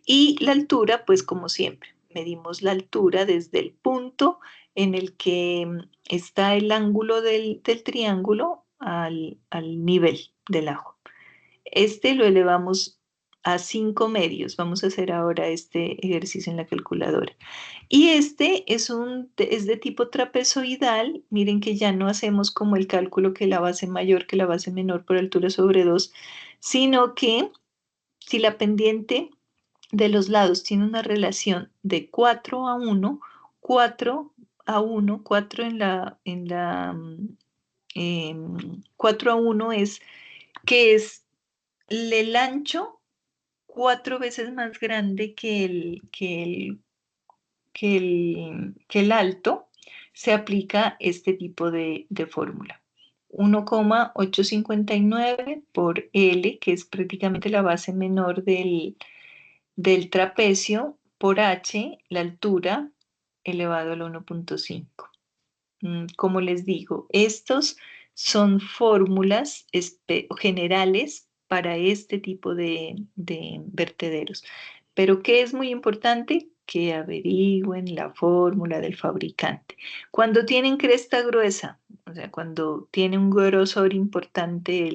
Y la altura, pues como siempre, medimos la altura desde el punto en el que está el ángulo del triángulo al nivel del agua. Este lo elevamos a 5 medios. Vamos a hacer ahora este ejercicio en la calculadora. Y este es de tipo trapezoidal. Miren que ya no hacemos como el cálculo que la base mayor que la base menor por altura sobre 2, sino que si la pendiente de los lados tiene una relación de 4 a 1, 4 a 1, 4 4 a 1 es que es el ancho 4 veces más grande que el alto, se aplica este tipo de fórmula. 1,859 por L, que es prácticamente la base menor del trapecio, por H, la altura, elevado al 1.5. Como les digo, estos son fórmulas generales para este tipo de vertederos. Pero ¿qué es muy importante? Que averigüen la fórmula del fabricante. Cuando tienen cresta gruesa, o sea, cuando tiene un grosor importante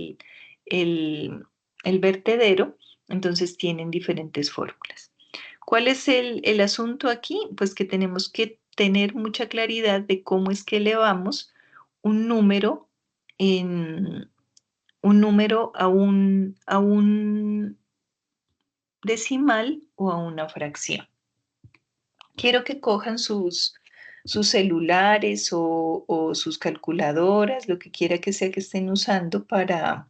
el, el vertedero, entonces tienen diferentes fórmulas. ¿Cuál es el asunto aquí? Pues que tenemos que tener mucha claridad de cómo es que elevamos un número en un número a un decimal o a una fracción. Quiero que cojan sus celulares o sus calculadoras, lo que quiera que sea que estén usando para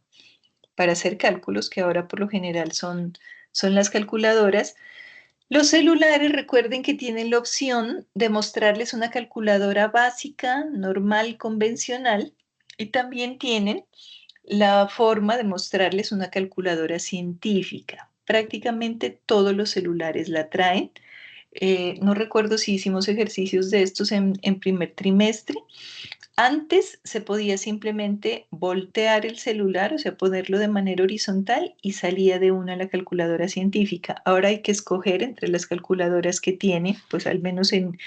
hacer cálculos, que ahora por lo general son las calculadoras. Los celulares, recuerden que tienen la opción de mostrarles una calculadora básica, normal, convencional, y también tienen la forma de mostrarles una calculadora científica. Prácticamente todos los celulares la traen. No recuerdo si hicimos ejercicios de estos en primer trimestre. Antes se podía simplemente voltear el celular, o sea, ponerlo de manera horizontal y salía de una la calculadora científica. Ahora hay que escoger entre las calculadoras que tiene, pues al menos en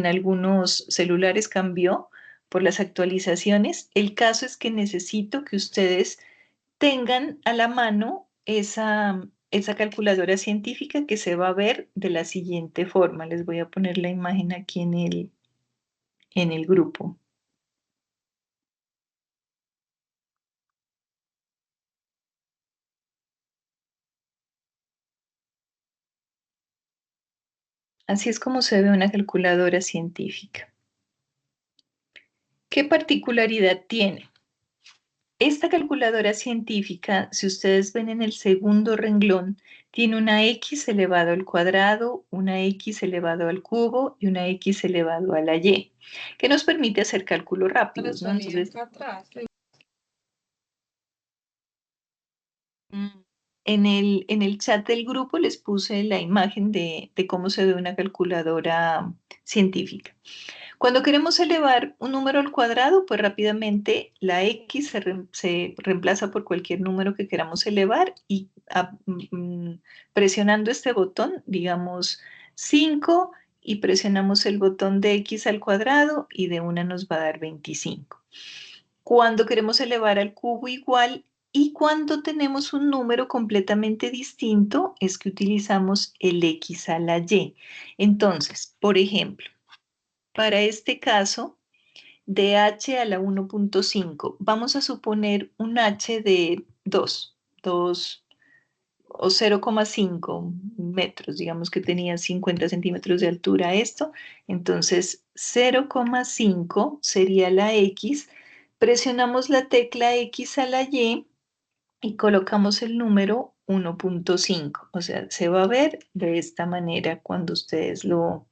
algunos celulares cambió por las actualizaciones. El caso es que necesito que ustedes tengan a la mano esa calculadora científica que se va a ver de la siguiente forma. Les voy a poner la imagen aquí en el grupo. Así es como se ve una calculadora científica. ¿Qué particularidad tiene? Esta calculadora científica, si ustedes ven en el segundo renglón, tiene una x elevado al cuadrado, una x elevado al cubo y una x elevado a la y, que nos permite hacer cálculos rápidos, ¿no? Entonces, en el chat del grupo les puse la imagen de cómo se ve una calculadora científica. Cuando queremos elevar un número al cuadrado, pues rápidamente la x se reemplaza por cualquier número que queramos elevar y presionando este botón, digamos 5, y presionamos el botón de x al cuadrado y de una nos va a dar 25. Cuando queremos elevar al cubo igual y cuando tenemos un número completamente distinto es que utilizamos el x a la y. Entonces, por ejemplo, para este caso, de h a la 1.5, vamos a suponer un h de 2 o 0,5 metros, digamos que tenía 50 centímetros de altura esto, entonces 0,5 sería la x, presionamos la tecla x a la y colocamos el número 1.5, o sea, se va a ver de esta manera cuando ustedes lo...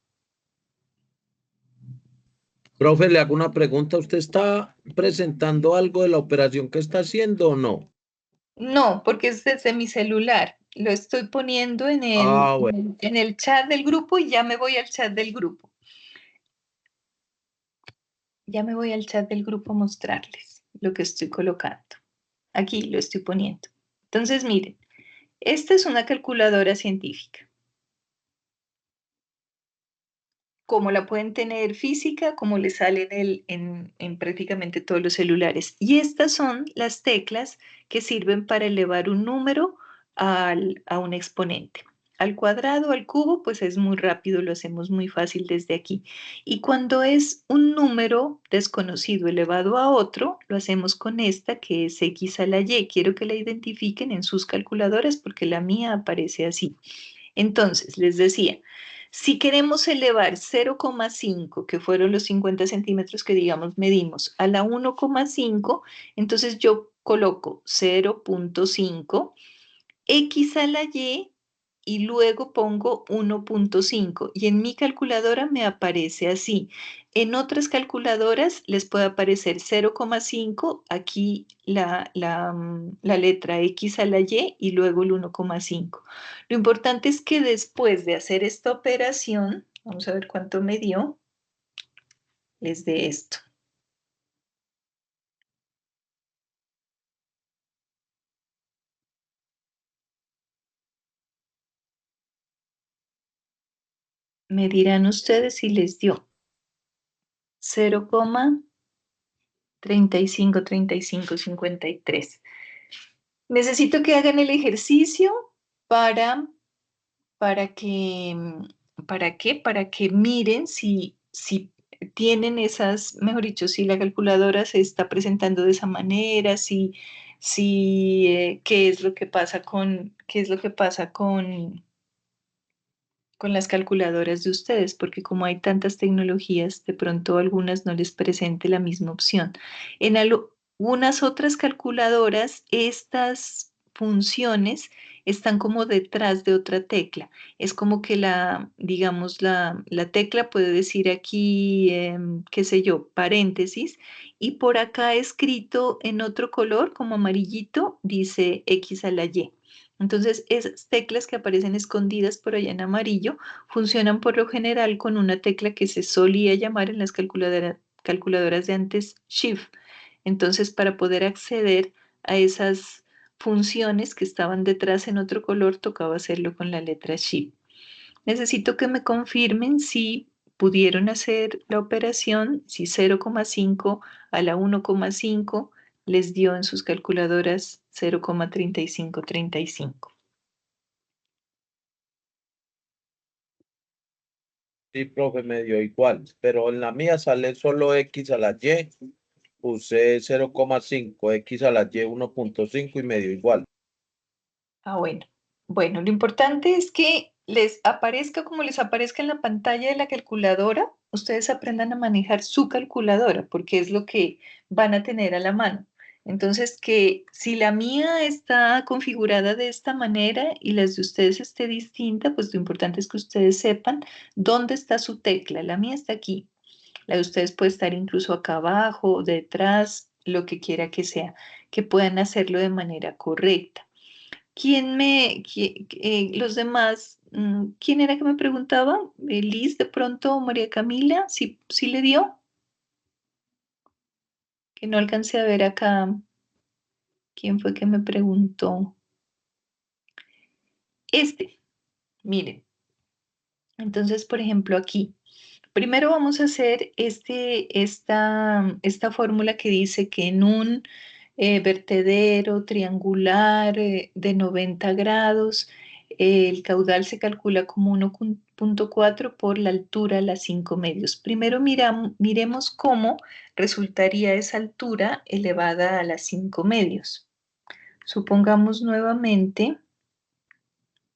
Profe, le hago una pregunta. ¿Usted está presentando algo de la operación que está haciendo o no? No, porque es desde mi celular. Lo estoy poniendo Ah, bueno. en el chat del grupo y ya me voy al chat del grupo. Ya me voy al chat del grupo a mostrarles lo que estoy colocando. Aquí lo estoy poniendo. Entonces, miren, esta es una calculadora científica. Como la pueden tener física, como le sale en prácticamente todos los celulares. Y estas son las teclas que sirven para elevar un número a un exponente. Al cuadrado, al cubo, pues es muy rápido, lo hacemos muy fácil desde aquí. Y cuando es un número desconocido elevado a otro, lo hacemos con esta que es x a la y. Quiero que la identifiquen en sus calculadoras porque la mía aparece así. Entonces, les decía, si queremos elevar 0,5, que fueron los 50 centímetros que digamos medimos, a la 1,5, entonces yo coloco 0.5, x a la y luego pongo 1.5 y en mi calculadora me aparece así. En otras calculadoras les puede aparecer 0,5, aquí la letra x a la y luego el 1,5. Lo importante es que después de hacer esta operación, vamos a ver cuánto me dio, les dé esto. Me dirán ustedes si les dio 0,353553. Necesito que hagan el ejercicio para, para que, para que miren si tienen esas, mejor dicho, si la calculadora se está presentando de esa manera, qué es lo que pasa qué es lo que pasa con las calculadoras de ustedes, porque como hay tantas tecnologías, de pronto a algunas no les presente la misma opción. En algunas otras calculadoras, estas funciones están como detrás de otra tecla. Es como que digamos, la tecla puede decir aquí, qué sé yo, paréntesis, y por acá escrito en otro color, como amarillito, dice X a la Y. Entonces, esas teclas que aparecen escondidas por allá en amarillo funcionan por lo general con una tecla que se solía llamar en las calculadoras de antes Shift. Entonces, para poder acceder a esas funciones que estaban detrás en otro color, tocaba hacerlo con la letra Shift. Necesito que me confirmen si pudieron hacer la operación, si 0,5 a la 1,5 les dio en sus calculadoras 0,3535. Sí, profe, me dio igual, pero en la mía sale solo X a la Y, puse 0,5, X a la Y 1,5 y me dio igual. Ah, bueno. Bueno, lo importante es que les aparezca como les aparezca en la pantalla de la calculadora, ustedes aprendan a manejar su calculadora, porque es lo que van a tener a la mano. Entonces, que si la mía está configurada de esta manera y las de ustedes esté distinta, pues lo importante es que ustedes sepan dónde está su tecla. La mía está aquí. La de ustedes puede estar incluso acá abajo, detrás, lo que quiera que sea, que puedan hacerlo de manera correcta. Los demás, ¿quién era que me preguntaba? Liz, de pronto, María Camila, ¿sí le dio? Que no alcancé a ver acá. ¿Quién fue que me preguntó? Miren. Entonces, por ejemplo, aquí. Primero vamos a hacer esta fórmula que dice que en un vertedero triangular de 90 grados, el caudal se calcula como 1,4 por la altura, las 5 medios. Primero miremos cómo resultaría esa altura elevada a las 5 medios. Supongamos nuevamente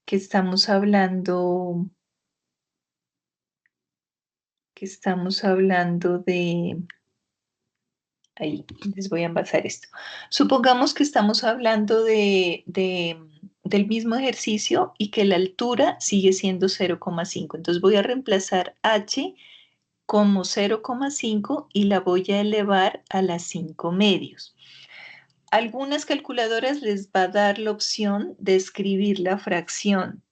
que estamos hablando de. Ahí les voy a envasar esto. Supongamos que estamos hablando del mismo ejercicio y que la altura sigue siendo 0,5. Entonces voy a reemplazar h como 0,5 y la voy a elevar a las 5 medios. Algunas calculadoras les va a dar la opción de escribir la fracción.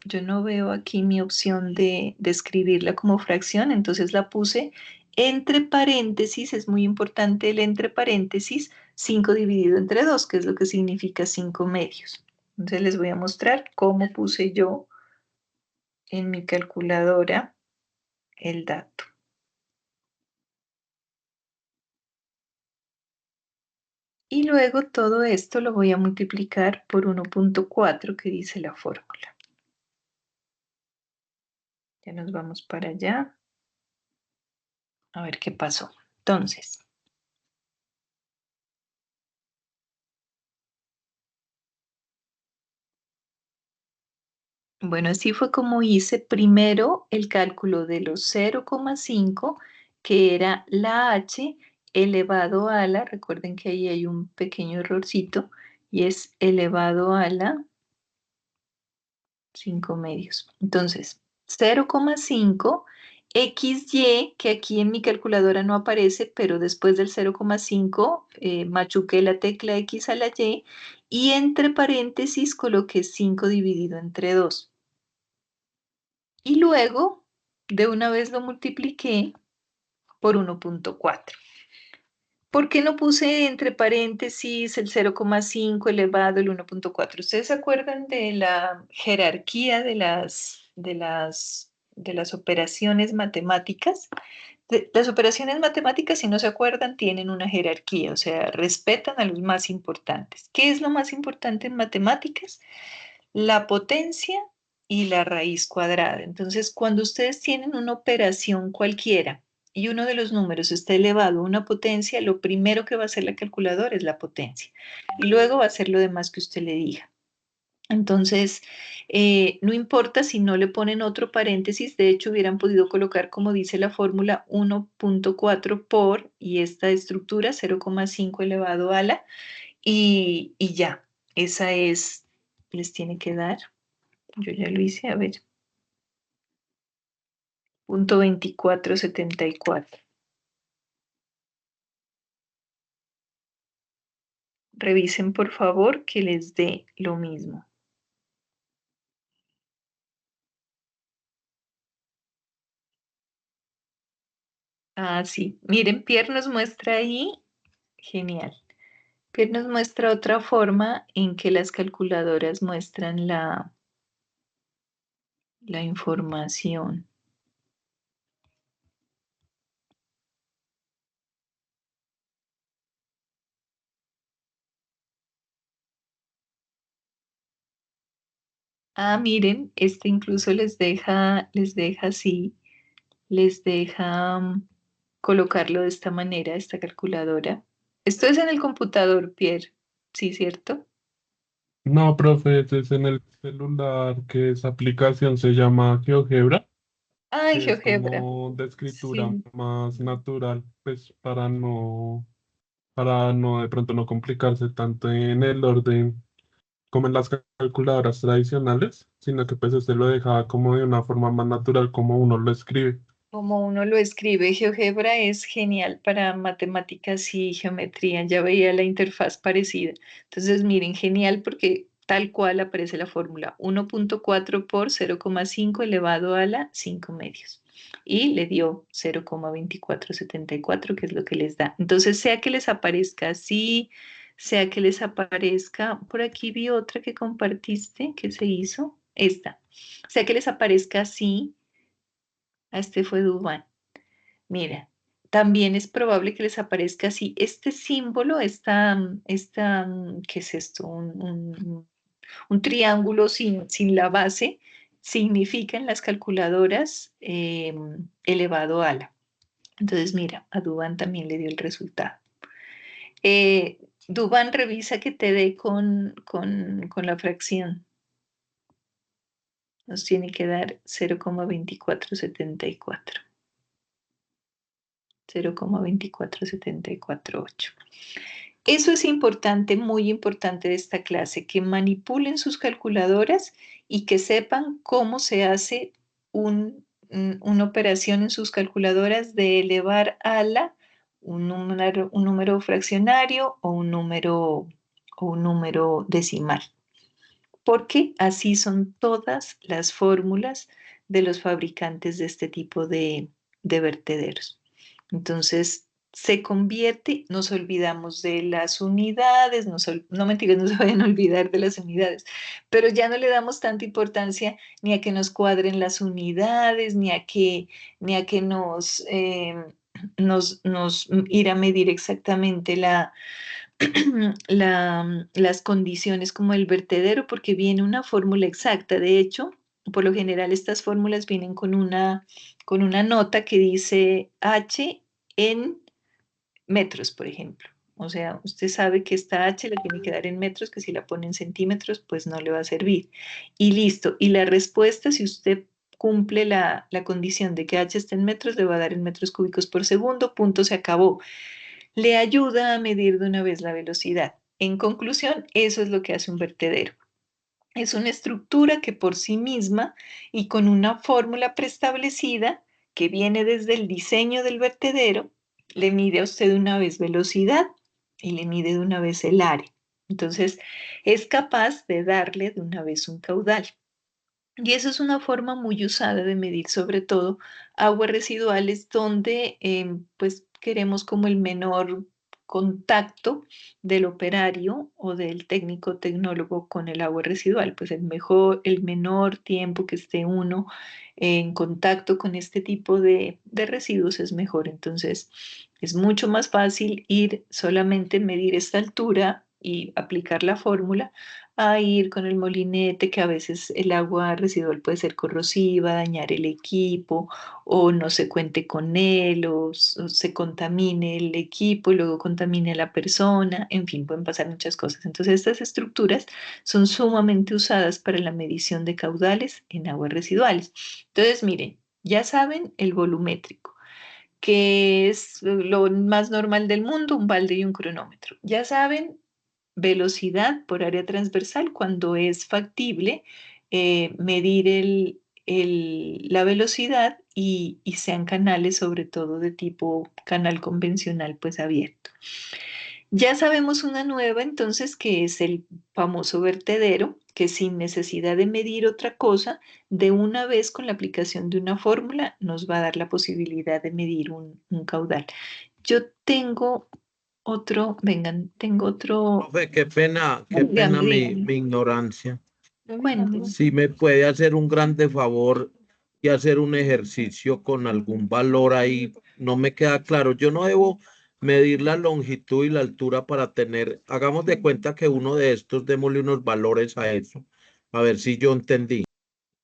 Yo no veo aquí mi opción de escribirla como fracción, entonces la puse entre paréntesis, es muy importante el entre paréntesis, 5 dividido entre 2, que es lo que significa 5 medios. Entonces les voy a mostrar cómo puse yo en mi calculadora el dato. Y luego todo esto lo voy a multiplicar por 1,4 que dice la fórmula. Ya nos vamos para allá. A ver qué pasó. Entonces, bueno, así fue como hice primero el cálculo de los 0,5, que era la h elevado a la, recuerden que ahí hay un pequeño errorcito, y es elevado a la 5 medios. Entonces, 0,5 XY, que aquí en mi calculadora no aparece, pero después del 0,5 machuqué la tecla X a la y entre paréntesis coloqué 5 dividido entre 2. Y luego, de una vez lo multipliqué por 1,4. ¿Por qué no puse entre paréntesis el 0,5 elevado al 1,4? ¿Ustedes se acuerdan de la jerarquía de las de las operaciones matemáticas. Las operaciones matemáticas, si no se acuerdan, tienen una jerarquía, o sea, respetan a los más importantes. ¿Qué es lo más importante en matemáticas? La potencia y la raíz cuadrada. Entonces, cuando ustedes tienen una operación cualquiera y uno de los números está elevado a una potencia, lo primero que va a hacer la calculadora es la potencia. Y luego va a hacer lo demás que usted le diga. Entonces, no importa si no le ponen otro paréntesis, de hecho hubieran podido colocar, como dice la fórmula, 1.4 por, y esta estructura 0,5 elevado a la, y ya, esa es, les tiene que dar, yo ya lo hice, a ver, punto 2474. Revisen por favor que les dé lo mismo. Ah, sí, miren, Pierre nos muestra ahí, genial. Pierre nos muestra otra forma en que las calculadoras muestran la información. Ah, miren, este incluso les deja así, les deja colocarlo de esta manera, esta calculadora. Esto es en el computador, Pierre, ¿sí, cierto? No, profe, este es en el celular, que esa aplicación se llama GeoGebra, Ay, que es GeoGebra. como de escritura Sí. más natural, pues para no de pronto no complicarse tanto en el orden como en las calculadoras tradicionales, sino que pues este lo deja como de una forma más natural como uno lo escribe. Como uno lo escribe, GeoGebra es genial para matemáticas y geometría. Ya veía la interfaz parecida. Entonces, miren, genial porque tal cual aparece la fórmula 1.4 por 0,5 elevado a la 5 medios. Y le dio 0,2474, que es lo que les da. Entonces, sea que les aparezca así, sea que les aparezca, por aquí vi otra que compartiste, que se hizo, esta. Sea que les aparezca así, a este fue Dubán. Mira, también es probable que les aparezca así. Este símbolo, ¿qué es esto? Un triángulo sin la base, significa en las calculadoras elevado a la. Entonces, mira, a Dubán también le dio el resultado. Dubán, revisa que te dé con la fracción. Nos tiene que dar 0,2474. 0,24748. Eso es importante, muy importante de esta clase, que manipulen sus calculadoras y que sepan cómo se hace una operación en sus calculadoras de elevar a la un número fraccionario o un número decimal, porque así son todas las fórmulas de los fabricantes de este tipo de vertederos. Entonces, se convierte, nos olvidamos de las unidades, no mentiras, no se vayan a olvidar de las unidades, pero ya no le damos tanta importancia ni a que nos cuadren las unidades, ni a que nos ir a medir exactamente las condiciones como el vertedero, porque viene una fórmula exacta. De hecho, por lo general estas fórmulas vienen con una nota que dice H en metros, por ejemplo. O sea, usted sabe que esta H la tiene que dar en metros, que si la pone en centímetros, pues no le va a servir. Y listo. Y la respuesta, si usted cumple la condición de que H está en metros, le va a dar en metros cúbicos por segundo, punto, se acabó. Le ayuda a medir de una vez la velocidad. En conclusión, eso es lo que hace un vertedero. Es una estructura que por sí misma y con una fórmula preestablecida que viene desde el diseño del vertedero, le mide a usted de una vez velocidad y le mide de una vez el área. Entonces, es capaz de darle de una vez un caudal. Y eso es una forma muy usada de medir sobre todo aguas residuales donde pues queremos como contacto del operario o del técnico tecnólogo con el agua residual. Pues el menor tiempo que esté uno en contacto con este tipo de residuos es mejor. Entonces, es mucho más fácil ir solamente medir esta altura y aplicar la fórmula a ir con el molinete, que a veces el agua residual puede ser corrosiva, dañar el equipo, o no se cuente con él, o se contamine el equipo y luego contamine a la persona, en fin, pueden pasar muchas cosas. Entonces, estas estructuras son sumamente usadas para la medición de caudales en aguas residuales. Entonces, miren, ya saben el volumétrico, que es lo más normal del mundo, un balde y un cronómetro. Ya saben velocidad por área transversal cuando es factible medir la velocidad y sean canales sobre todo de tipo canal convencional pues abierto. Ya sabemos una nueva entonces que es el famoso vertedero, que sin necesidad de medir otra cosa, de una vez con la aplicación de una fórmula nos va a dar la posibilidad de medir un caudal. Yo tengo tengo otro. Profe, qué pena Dígame, mi dígame. ignorancia. Cuénteme. Si me puede hacer un grande favor y hacer un ejercicio con algún valor ahí, no me queda claro. Yo no debo medir la longitud y la altura para tener, hagamos de cuenta que uno de estos, démosle unos valores a eso, a ver si yo entendí.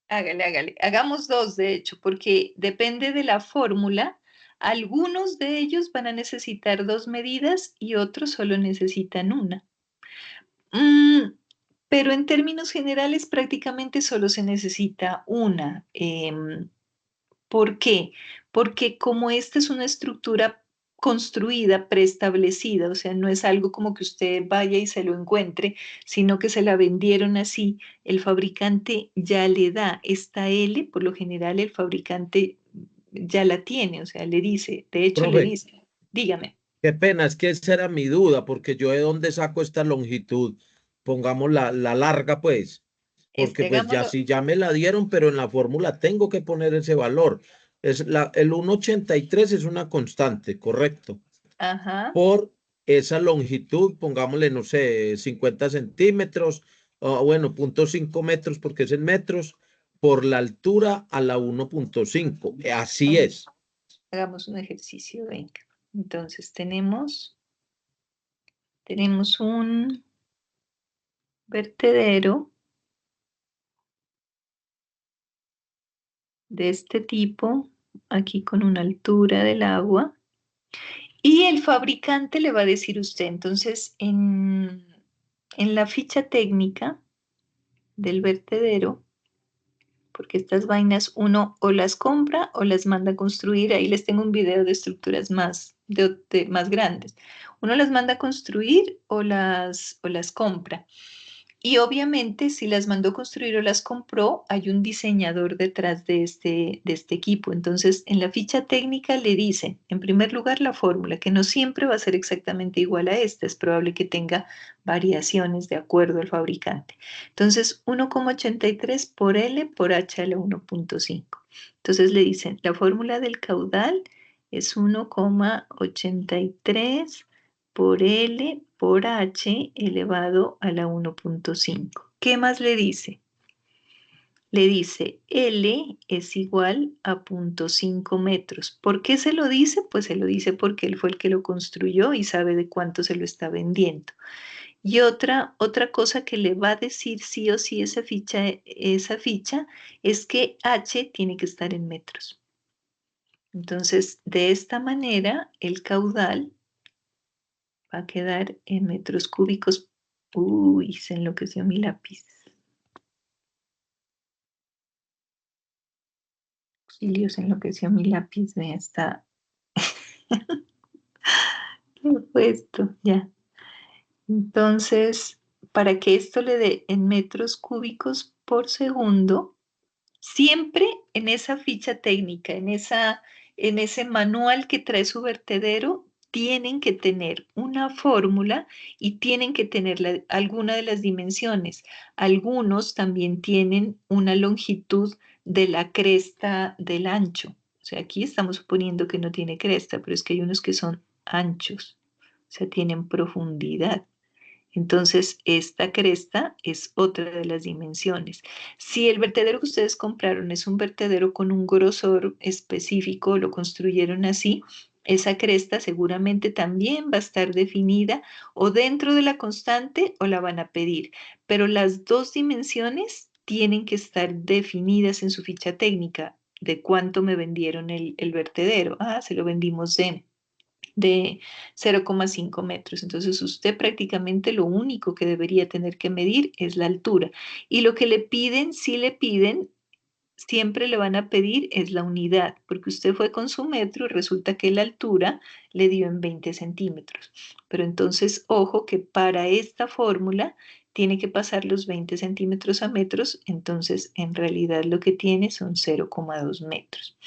Hágale, hágale. Hagamos dos, de hecho, porque depende de la fórmula. Algunos de ellos van a necesitar dos medidas y otros solo necesitan una. Pero en términos generales prácticamente solo se necesita una. ¿Por qué? Porque como esta es una estructura construida, preestablecida, o sea, no es algo como que usted vaya y se lo encuentre, sino que se la vendieron así, el fabricante ya le da esta L, por lo general el fabricante ya la tiene, o sea, le dice, de hecho le Profe, dice, dígame, qué pena, es que esa era mi duda, porque yo de dónde saco esta longitud, pongamos la larga, pues, porque pues ya hagámoslo, si ya me la dieron, pero en la fórmula tengo que poner ese valor. El 1,83 es una constante, correcto. ajá, Por esa longitud, pongámosle, no sé, 50 centímetros, o bueno, 0,5 metros porque es en metros, por la altura a la 1,5. Así es. hagamos un ejercicio, venga. Entonces tenemos un vertedero de este tipo, aquí con una altura del agua, y el fabricante le va a decir usted, entonces en la ficha técnica del vertedero, porque estas vainas uno o las compra o las manda a construir, ahí les tengo un video de estructuras más grandes, uno las manda a construir o las compra. Y obviamente, si las mandó construir o las compró, hay un diseñador detrás de este equipo. Entonces, en la ficha técnica le dicen, en primer lugar, la fórmula, que no siempre va a ser exactamente igual a esta. Es probable que tenga variaciones de acuerdo al fabricante. Entonces, 1,83 por L por H a la 1,5. Entonces, le dicen, la fórmula del caudal es 1,83 por L por H elevado a la 1,5. ¿Qué más le dice? Le dice L es igual a 0,5 metros. ¿Por qué se lo dice? Pues se lo dice porque él fue el que lo construyó y sabe de cuánto se lo está vendiendo. Y otra cosa que le va a decir sí o sí esa ficha es que H tiene que estar en metros. Entonces, de esta manera, el caudal va a quedar en metros cúbicos. Uy, se enloqueció mi lápiz. Auxilio, se enloqueció mi lápiz. Vea, está. ¿Qué fue esto? Ya. Entonces, para que esto le dé en metros cúbicos por segundo, siempre en esa ficha técnica, en ese manual que trae su vertedero, tienen que tener una fórmula y tienen que tener alguna de las dimensiones. Algunos también tienen una longitud de la cresta del ancho. O sea, aquí estamos suponiendo que no tiene cresta, pero es que hay unos que son anchos. o sea, tienen profundidad. Entonces, esta cresta es otra de las dimensiones. Si el vertedero que ustedes compraron es un vertedero con un grosor específico, lo construyeron así, esa cresta seguramente también va a estar definida o dentro de la constante o la van a pedir. Pero las dos dimensiones tienen que estar definidas en su ficha técnica de cuánto me vendieron el vertedero. Ah, se lo vendimos de 0,5 metros. Entonces usted prácticamente lo único que debería tener que medir es la altura. Y lo que le piden, si le piden, siempre le van a pedir es la unidad, porque usted fue con su metro y resulta que la altura le dio en 20 centímetros. Pero entonces, ojo que para esta fórmula tiene que pasar los 20 centímetros a metros, entonces en realidad lo que tiene son 0,2 metros.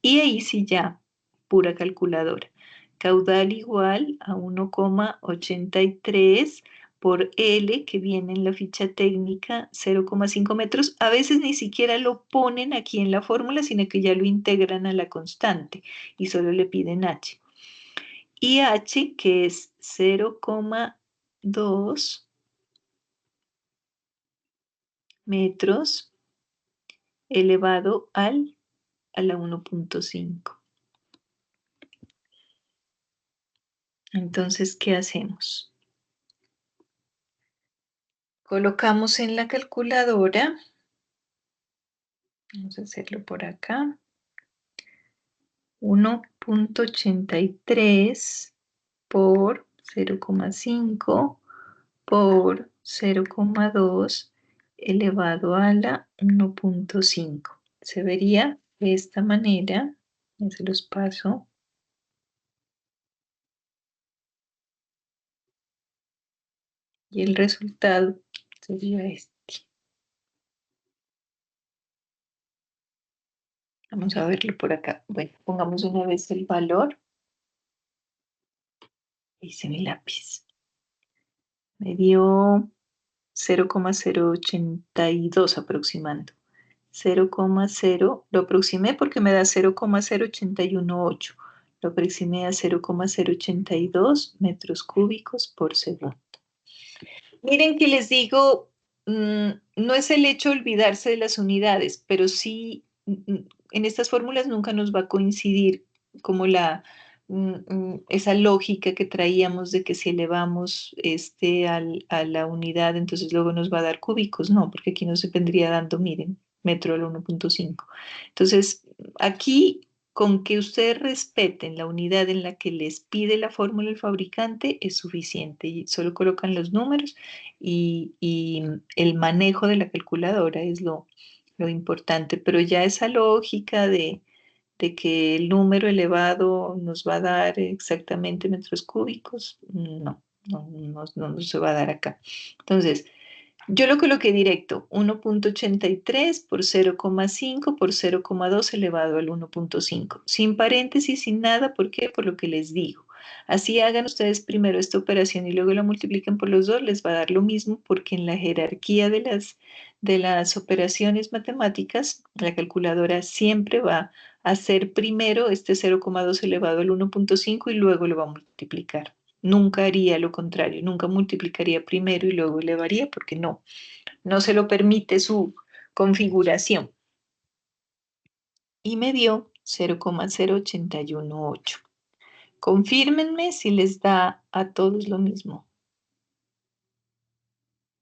Y ahí sí ya, pura calculadora. Caudal igual a 1,83 por L, que viene en la ficha técnica, 0,5 metros. A veces ni siquiera lo ponen aquí en la fórmula, sino que ya lo integran a la constante y solo le piden H. Y H, que es 0,2 metros elevado a la 1,5. Entonces, ¿qué hacemos? Colocamos en la calculadora, vamos a hacerlo por acá, 1,83 por 0,5 por 0,2 elevado a la 1,5. Se vería de esta manera, ya se los paso. Y el resultado sería este. Vamos a verlo por acá. Bueno, pongamos una vez el valor. Hice mi lápiz. Me dio 0,082 aproximando. 0,0, lo aproximé porque me da 0,0818. Lo aproximé a 0,082 metros cúbicos por segundo. Miren que les digo, no es el hecho de olvidarse de las unidades, pero sí en estas fórmulas nunca nos va a coincidir como esa lógica que traíamos de que si elevamos a la unidad, entonces luego nos va a dar cúbicos. No, porque aquí no se vendría dando, miren, metro al 1,5. Entonces, aquí con que ustedes respeten la unidad en la que les pide la fórmula el fabricante es suficiente. Y solo colocan los números y el manejo de la calculadora es lo importante. Pero ya esa lógica de que el número elevado nos va a dar exactamente metros cúbicos, no se va a dar acá. Entonces, yo lo coloqué directo, 1,83 por 0,5 por 0,2 elevado al 1,5. Sin paréntesis, sin nada, ¿por qué? Por lo que les digo. Así hagan ustedes primero esta operación y luego la multipliquen por los dos, les va a dar lo mismo porque en la jerarquía de las operaciones matemáticas, la calculadora siempre va a hacer primero este 0,2 elevado al 1,5 y luego lo va a multiplicar. Nunca haría lo contrario, nunca multiplicaría primero y luego elevaría porque no se lo permite su configuración. Y me dio 0,0818. Confírmenme si les da a todos lo mismo.